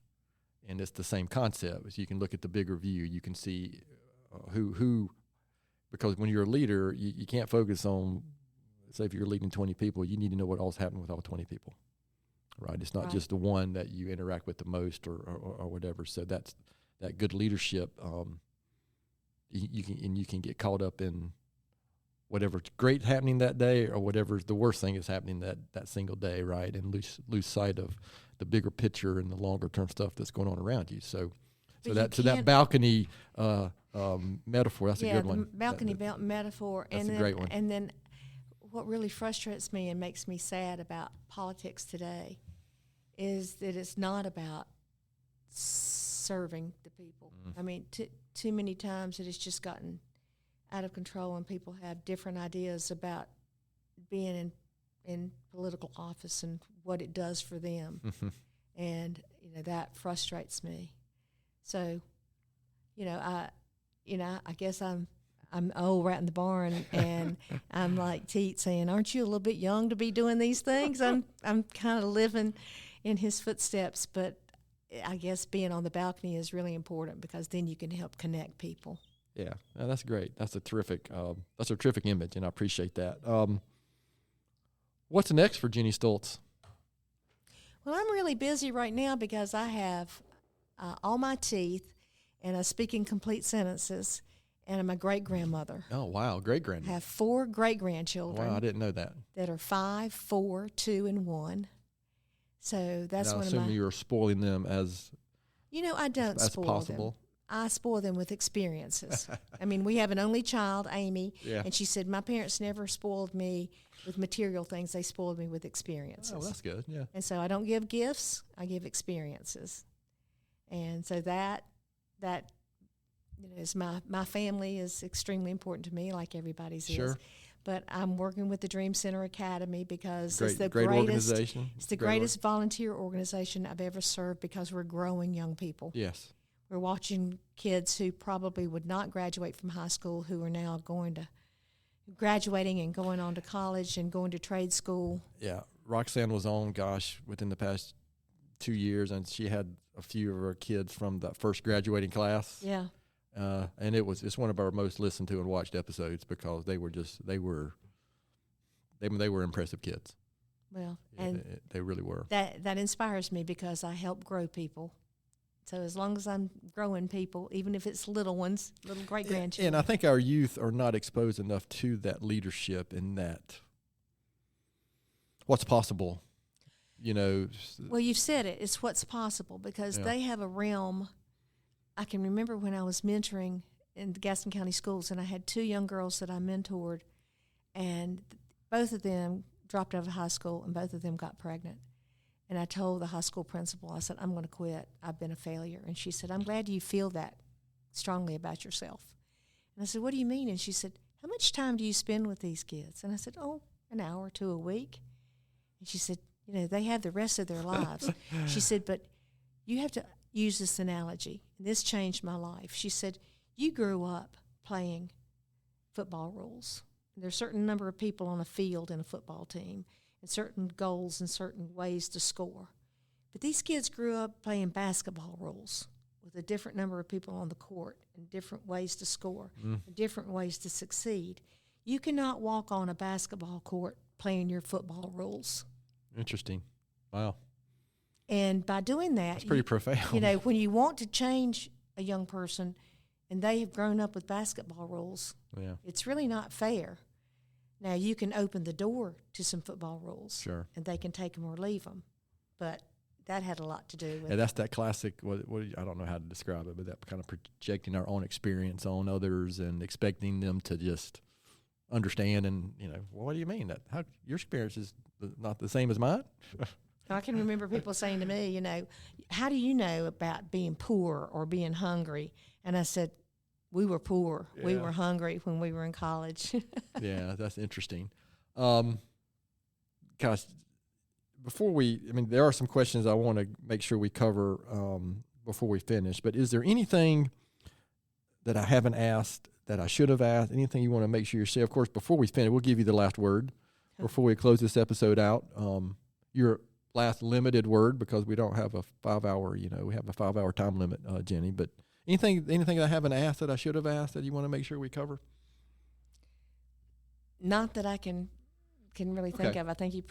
and it's the same concept. As you can look at the bigger view, you can see who because when you're a leader, you can't focus on, say if you're leading 20 people, you need to know what all's happening with all 20 people. Right, it's not just the one that you interact with the most, or whatever. So that's that good leadership. You can get caught up in whatever's great happening that day, or whatever's the worst thing is happening that single day, right? And lose sight of the bigger picture and the longer term stuff that's going on around you. So that balcony metaphor, that's a good one. The balcony metaphor, that's a great one. And then what really frustrates me and makes me sad about politics today is that it's not about serving the people. I mean, too many times it has just gotten out of control, and people have different ideas about being in political office and what it does for them. And that frustrates me. So, I guess I'm old rat in the barn, and I'm like Teet saying, aren't you a little bit young to be doing these things? I'm kind of living in his footsteps, but I guess being on the balcony is really important because then you can help connect people. Yeah, that's great. That's a terrific image, and I appreciate that. What's next for Jennie Stultz? Well, I'm really busy right now because I have all my teeth, and I speak in complete sentences, and I'm a great-grandmother. Oh, wow, great-grandmother. I have 4 great-grandchildren. Wow, I didn't know that. That are 5, 4, 2, and 1. So that's one of my... I assume you're spoiling them as... I don't spoil possible. them. I spoil them with experiences. I mean, we have an only child, Amy, and she said, my parents never spoiled me with material things. They spoiled me with experiences. Oh, that's good, yeah. And so I don't give gifts. I give experiences. And so that is my family is extremely important to me, like everybody's is. But I'm working with the Dream Center Academy because it's the greatest organization. It's the greatest volunteer organization I've ever served because we're growing young people. Yes. We're watching kids who probably would not graduate from high school who are now graduating and going on to college and going to trade school. Yeah. Roxanne was on, within the past 2 years, and she had a few of her kids from the first graduating class. Yeah. And it's one of our most listened to and watched episodes because they were impressive kids. Well, yeah, and they really were. That inspires me because I help grow people. So as long as I'm growing people, even if it's little ones, little great-grandchildren. And I think our youth are not exposed enough to that leadership and that what's possible, Well, you've said it. It's what's possible because they have a realm. I can remember when I was mentoring in the Gaston County schools, and I had 2 young girls that I mentored, and both of them dropped out of high school, and both of them got pregnant. And I told the high school principal, I said, I'm going to quit. I've been a failure. And she said, I'm glad you feel that strongly about yourself. And I said, what do you mean? And she said, how much time do you spend with these kids? And I said, an hour or 2 a week. And she said, they have the rest of their lives. She said, but you have to use this analogy. And this changed my life. She said, you grew up playing football rules. There's a certain number of people on a field in a football team, and certain goals and certain ways to score. But these kids grew up playing basketball rules with a different number of people on the court and different ways to score, and different ways to succeed. You cannot walk on a basketball court playing your football rules. Interesting. Wow. And by doing that, that's pretty profound. When you want to change a young person and they have grown up with basketball rules, it's really not fair. Now, you can open the door to some football rules, sure, and they can take them or leave them, but that had a lot to do with it. That's that classic, I don't know how to describe it, but that kind of projecting our own experience on others and expecting them to just understand. And well, what do you mean that? How your experience is not the same as mine? I can remember people saying to me, how do you know about being poor or being hungry? And I said, we were poor. Yeah. We were hungry when we were in college. Yeah, that's interesting. Gosh, there are some questions I want to make sure we cover before we finish, but is there anything that I haven't asked that I should have asked? Anything you want to make sure you say? Of course, before we finish, we'll give you the last word before we close this episode out. Your last limited word, because we don't have a 5-hour, we have a 5-hour time limit, Jennie, but anything that I haven't asked that I should have asked that you want to make sure we cover? Not that I can really think of. I think you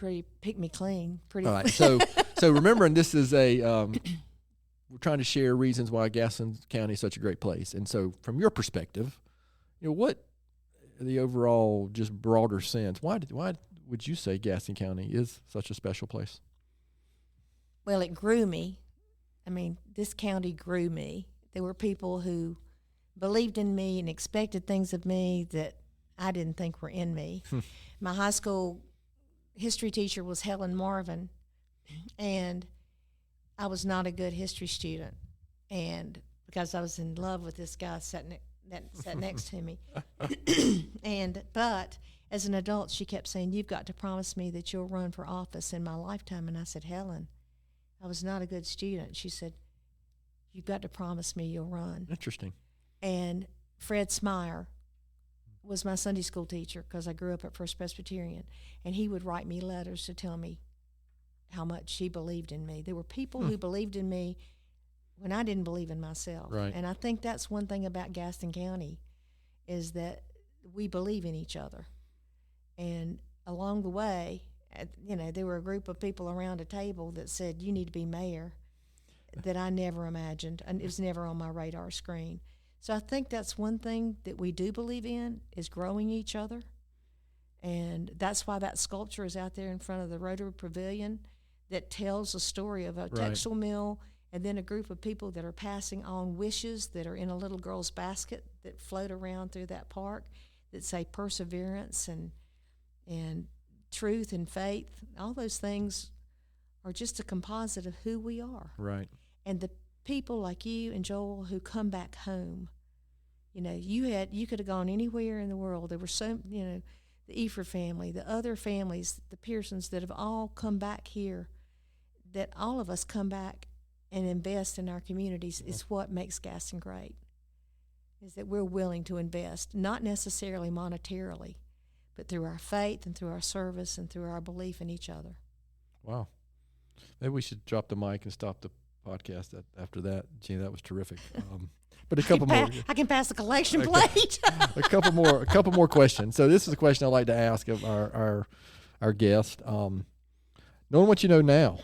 picked me clean. Pretty. All right. So remembering this is we're trying to share reasons why Gaston County is such a great place. And so from your perspective, what the overall just broader sense, why would you say Gaston County is such a special place? Well, it grew me. This county grew me. There were people who believed in me and expected things of me that I didn't think were in me. My high school history teacher was Helen Marvin, and I was not a good history student, and because I was in love with this guy sat next to me. But as an adult, she kept saying, "You've got to promise me that you'll run for office in my lifetime." And I said, "Helen, I was not a good student." She said, "You've got to promise me you'll run." Interesting. And Fred Smyer was my Sunday school teacher, because I grew up at First Presbyterian, and he would write me letters to tell me how much he believed in me. There were people who believed in me when I didn't believe in myself. Right. And I think that's one thing about Gaston County, is that we believe in each other. And along the way, there were a group of people around a table that said, "You need to be mayor," that I never imagined, and it was never on my radar screen. So I think that's one thing that we do believe in, is growing each other. And that's why that sculpture is out there in front of the Rotary Pavilion that tells a story of a textile mill, and then a group of people that are passing on wishes that are in a little girl's basket that float around through that park that say perseverance and truth and faith. All those things are just a composite of who we are. Right. And the people like you and Joel who come back home, you could have gone anywhere in the world. There were the Efer family, the other families, the Pearsons, that have all come back here, that all of us come back and invest in our communities. Is what makes Gaston great, is that we're willing to invest, not necessarily monetarily, but through our faith and through our service and through our belief in each other. Wow. Maybe we should drop the mic and stop the podcast after that. Gee, that was terrific. But a couple more. I can pass the collection plate. a couple more questions. So this is a question I like to ask of our guest. Knowing what you know now,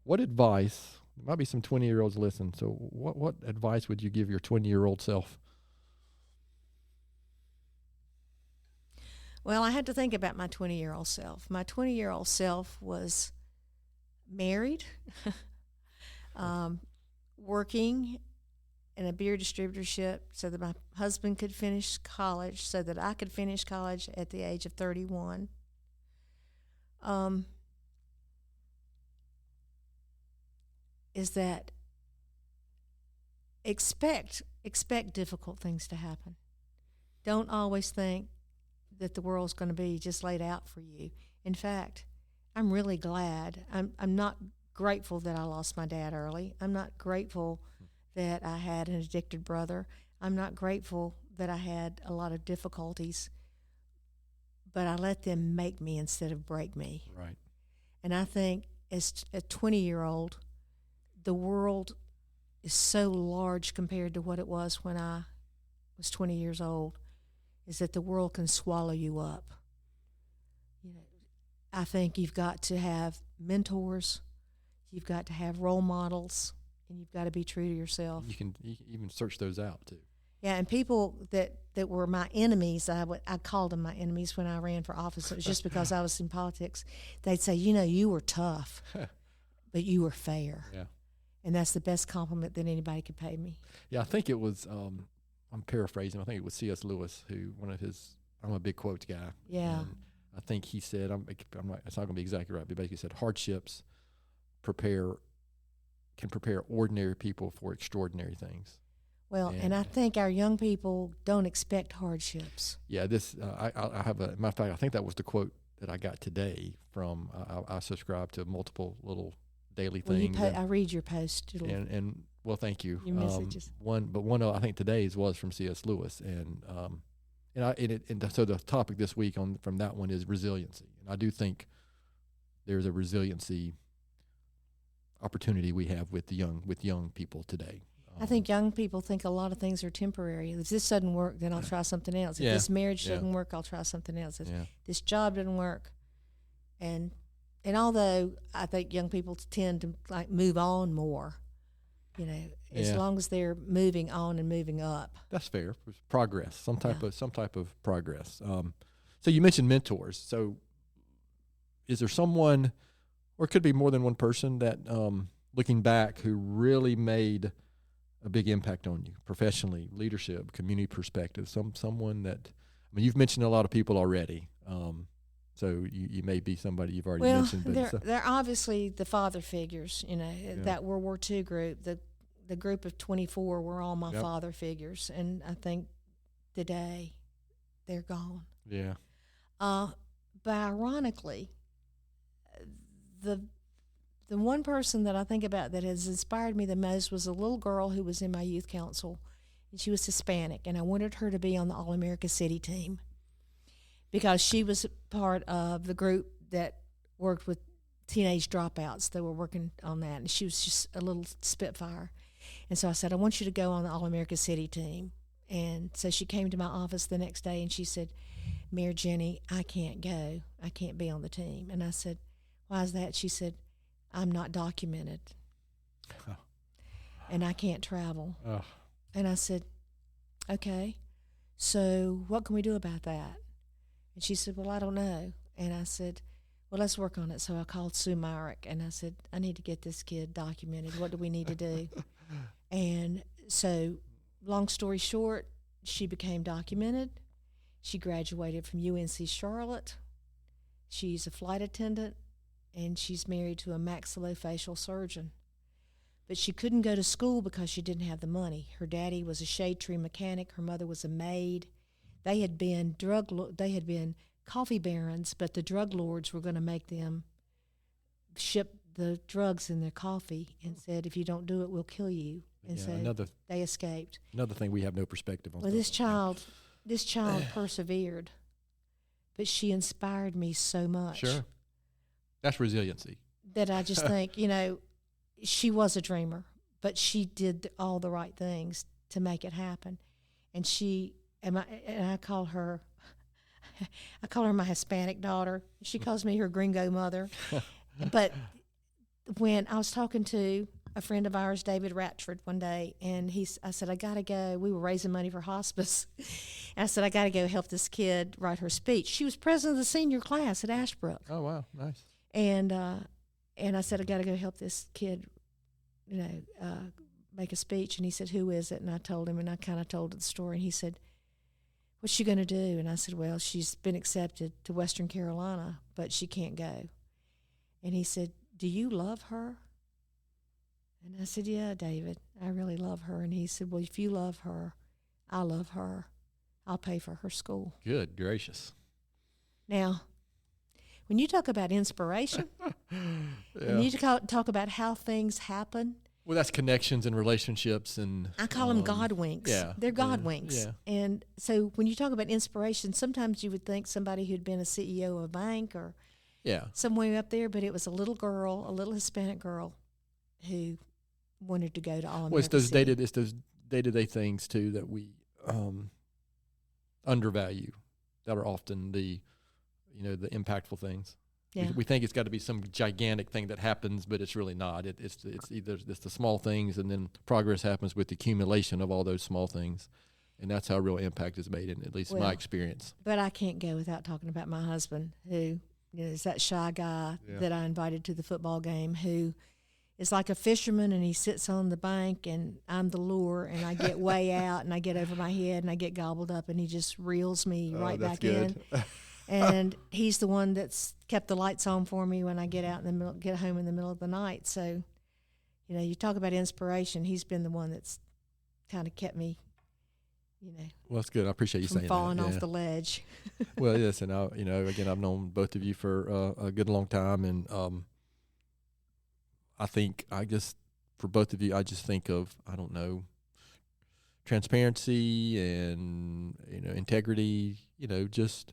what advice? There might be some 20-year-olds listen. So what advice would you give your 20-year-old self? Well, I had to think about my 20-year-old self. My 20-year-old self was married, working in a beer distributorship so that my husband could finish college, so that I could finish college at the age of 31. Is that expect difficult things to happen. Don't always think that the world's going to be just laid out for you. In fact, I'm really glad. I'm not grateful that I lost my dad early. I'm not grateful that I had an addicted brother. I'm not grateful that I had a lot of difficulties, but I let them make me instead of break me. Right. And I think as a 20-year-old, the world is so large compared to what it was when I was 20 years old, is that the world can swallow you up. I think you've got to have mentors, you've got to have role models, and you've got to be true to yourself. You can even search those out too. Yeah, and people that were my enemies, I called them my enemies when I ran for office. It was just because I was in politics. They'd say, you were tough, but you were fair. Yeah. And that's the best compliment that anybody could pay me. Yeah, I think it was, I'm paraphrasing, I think it was C.S. Lewis, who one of his I'm a big quotes guy. Yeah. And I think he said, I'm not, it's not going to be exactly right, but he basically said hardships can prepare ordinary people for extraordinary things. Well, and I think our young people don't expect hardships. Yeah, this I have a matter of fact. I think that was the quote that I got today from. I subscribe to multiple little daily things. I read your post. And well, thank you. Your messages. One I think today's was from C.S. Lewis, so the topic this week from that one is resiliency, and I do think there's a resiliency opportunity we have with young people today. I think young people think a lot of things are temporary. If this doesn't work, then I'll try something else. If this marriage doesn't work, I'll try something else. If this job doesn't work, and although I think young people tend to like move on more, as long as they're moving on and moving up. That's fair. Progress, some type of progress. So you mentioned mentors. So is there someone, or it could be more than one person that, looking back, who really made a big impact on you professionally, leadership, community perspective, someone that, I mean, you've mentioned a lot of people already. So you may be somebody you've already mentioned. But they're obviously the father figures, that World War II group, the group of 24 were all my father figures. And I think today they're gone. Yeah. But ironically, the one person that I think about that has inspired me the most was a little girl who was in my youth council, and she was Hispanic, and I wanted her to be on the All-America City team because she was part of the group that worked with teenage dropouts. They were working on that, and she was just a little spitfire. And so I said, I want you to go on the All-America City team. And so she came to my office the next day, and she said, Mayor Jennie, I can't go. I can't be on the team. And I said, why is that? She said, I'm not documented, and I can't travel. And I said, okay, so what can we do about that? And she said, well, I don't know. And I said, well, let's work on it. So I called Sue Myrick, and I said, I need to get this kid documented. What do we need to do? And so long story short, she became documented. She graduated from UNC Charlotte. She's a flight attendant, and she's married to a maxillofacial surgeon. But she couldn't go to school because she didn't have the money. Her daddy was a shade tree mechanic. Her mother was a maid. They had been coffee barons, but the drug lords were going to make them ship the drugs in their coffee and said, if you don't do it, we'll kill you. And so they escaped. Another thing we have no perspective on. Well, this child persevered, but she inspired me so much. Sure. That's resiliency. That I just think, she was a dreamer, but she did all the right things to make it happen. And I call her my Hispanic daughter. She calls me her gringo mother. But when I was talking to a friend of ours, David Ratchford, one day, and I said, I got to go. We were raising money for hospice. And I said, I got to go help this kid write her speech. She was president of the senior class at Ashbrook. Oh, wow. Nice. And I said, I got to go help this kid, make a speech. And he said, who is it? And I told him, and I kind of told the story. And he said, what's she going to do? And I said, well, she's been accepted to Western Carolina, but she can't go. And he said, do you love her? And I said, yeah, David, I really love her. And he said, well, if you love her, I love her. I'll pay for her school. Good gracious. Now, when you talk about inspiration, and you talk about how things happen. Well, that's connections and relationships. And I call them God winks. Yeah. They're God winks. Yeah. And so when you talk about inspiration, sometimes you would think somebody who'd been a CEO of a bank or somewhere up there, but it was a little Hispanic girl who wanted to go to All-America. Well, it's those day-to-day things, too, that we undervalue, that are often the impactful things. Yeah. We think it's got to be some gigantic thing that happens, but it's really not. It's either the small things, and then progress happens with the accumulation of all those small things, and that's how real impact is made, in at least my experience. But I can't go without talking about my husband, who is that shy guy that I invited to the football game, who is like a fisherman, and he sits on the bank, and I'm the lure, and I get way out, and I get over my head, and I get gobbled up, and he just reels me right that's back good. in. And he's the one that's kept the lights on for me when I get home in the middle of the night. So, you talk about inspiration. He's been the one that's kind of kept me, Well, that's good. I appreciate you from saying falling that. off the ledge. Well, yes, and again, I've known both of you for a good long time, and for both of you, I just think of, I don't know, transparency and integrity. Just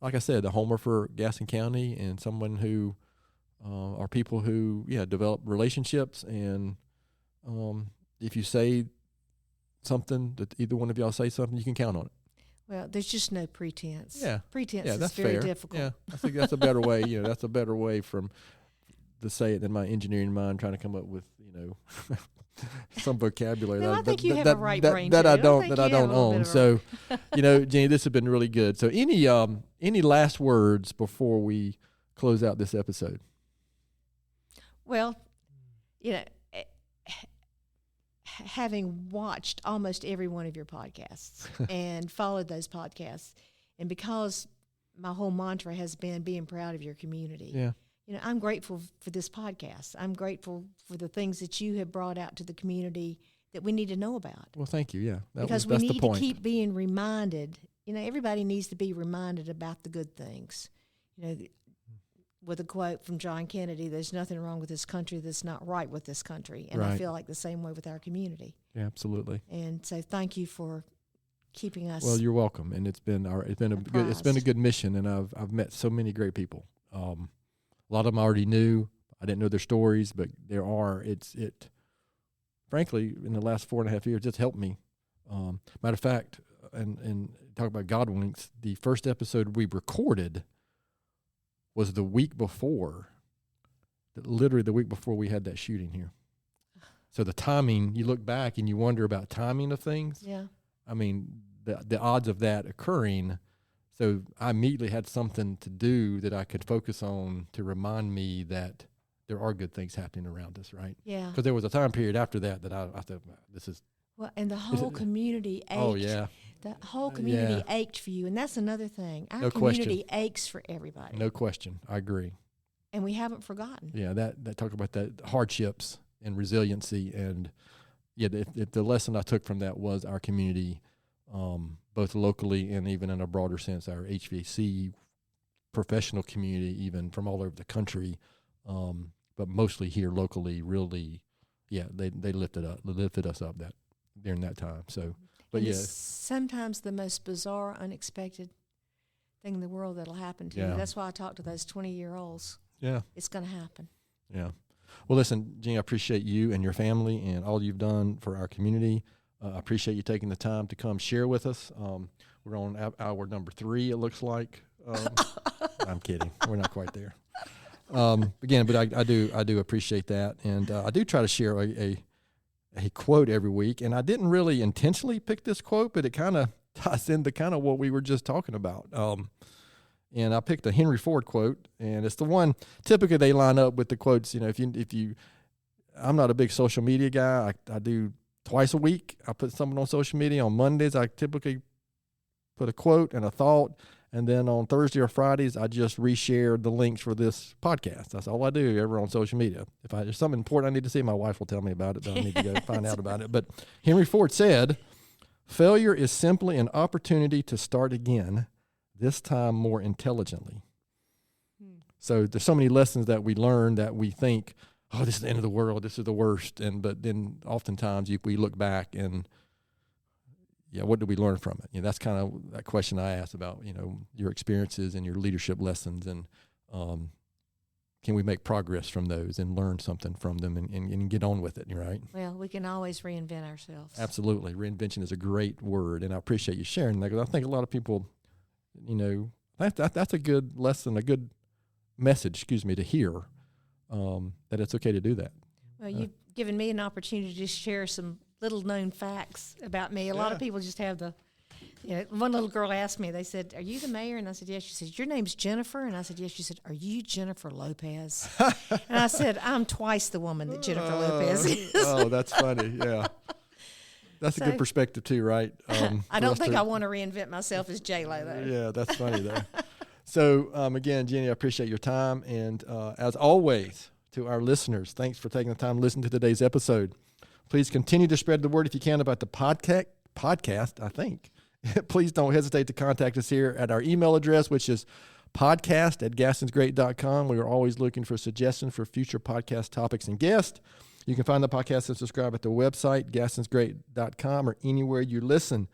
like I said, the homer for Gaston County, and someone who are people who develop relationships, and if you say something, that either one of y'all say something, you can count on it. Well, there's just no pretense. Yeah. Pretense Yeah, is that's very fair. difficult. Yeah, I think that's a better way. That's a better way to say it than my engineering mind trying to come up with some vocabulary. No, I think you have a right brain too. I don't own. So, Jennie, this has been really good. So, any last words before we close out this episode? Well, having watched almost every one of your podcasts and followed those podcasts, and because my whole mantra has been being proud of your community. Yeah. I'm grateful for this podcast. I'm grateful for the things that you have brought out to the community that we need to know about. Well, thank you. Yeah. Because we need to keep being reminded. Everybody needs to be reminded about the good things. With a quote from John Kennedy, there's nothing wrong with this country that's not right with this country. And right. I feel like the same way with our community. Yeah, absolutely. And so thank you for keeping us. Well, you're welcome. And it's been a good mission, and I've met so many great people. A lot of them I already knew. I didn't know their stories, but frankly, in the last 4.5 years, it's helped me. Matter of fact, and talk about God winks, the first episode we recorded was literally the week before we had that shooting here. So the timing, you look back and you wonder about timing of things. Yeah. I mean, the odds of that occurring. So I immediately had something to do that I could focus on to remind me that there are good things happening around us, right? Yeah. Because there was a time period after that I thought, this is... Well, and the whole community ached. Oh, yeah. The whole community ached for you, and that's another thing. Our community aches for everybody. No question. I agree. And we haven't forgotten. Yeah, that talk about that hardships and resiliency, and the lesson I took from that was our community, both locally and even in a broader sense, our HVAC professional community, even from all over the country, but mostly here locally, really, they lifted us up during that time. So, but and it's sometimes the most bizarre, unexpected thing in the world that'll happen to you. That's why I talk to those 20-year-olds. Yeah, it's going to happen. Yeah. Well, listen, Jennie, I appreciate you and your family and all you've done for our community. I appreciate you taking the time to come share with us. We're on hour number 3, it looks like. I'm kidding. We're not quite there. Again, but I do appreciate that. And I do try to share a quote every week. And I didn't really intentionally pick this quote, but it kind of ties into kind of what we were just talking about. And I picked a Henry Ford quote, and it's the one, typically they line up with the quotes, I'm not a big social media guy. I do twice a week. I put something on social media. On Mondays, I typically put a quote and a thought. And then on Thursday or Fridays, I just reshare the links for this podcast. That's all I do ever on social media. If there's something important I need to see, my wife will tell me about it, but I need to go find out about it. But Henry Ford said, "Failure is simply an opportunity to start again, this time more intelligently." So there's so many lessons that we learn that we think, oh, this is the end of the world, this is the worst. But then oftentimes we look back and, what did we learn from it? That's kind of that question I asked about, your experiences and your leadership lessons, and can we make progress from those and learn something from them and get on with it, right? Well, we can always reinvent ourselves. Absolutely. Reinvention is a great word, and I appreciate you sharing that, because I think a lot of people, that's a good lesson, a good message, to hear, that it's okay to do that. Well, you've given me an opportunity to share some little known facts about me. A lot of people just have the One little girl asked me, they said, "Are you the mayor?" And I said, "Yes." She said, "Your name's Jennifer?" And I said, "Yes." She said, "Are you Jennifer Lopez?" And I said, "I'm twice the woman that Jennifer Lopez is." Oh, that's funny. Yeah. That's a good perspective too, right? I don't think I want to reinvent myself as J-Lo, though. Yeah, that's funny, though. So, again, Jenny, I appreciate your time. And as always, to our listeners, thanks for taking the time to listen to today's episode. Please continue to spread the word if you can about the podcast, I think. Please don't hesitate to contact us here at our email address, which is podcast@gastonsgreat.com. We are always looking for suggestions for future podcast topics and guests. You can find the podcast and subscribe at the website, gastonsgreat.com, or anywhere you listen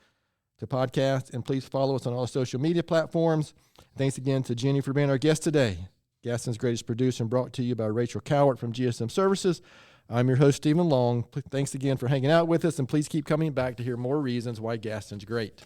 to podcasts. And please follow us on all social media platforms. Thanks again to Jenny for being our guest today. Gaston's Great is produced and brought to you by Rachel Cowart from GSM Services. I'm your host, Stephen Long. Thanks again for hanging out with us, and please keep coming back to hear more reasons why Gaston's great.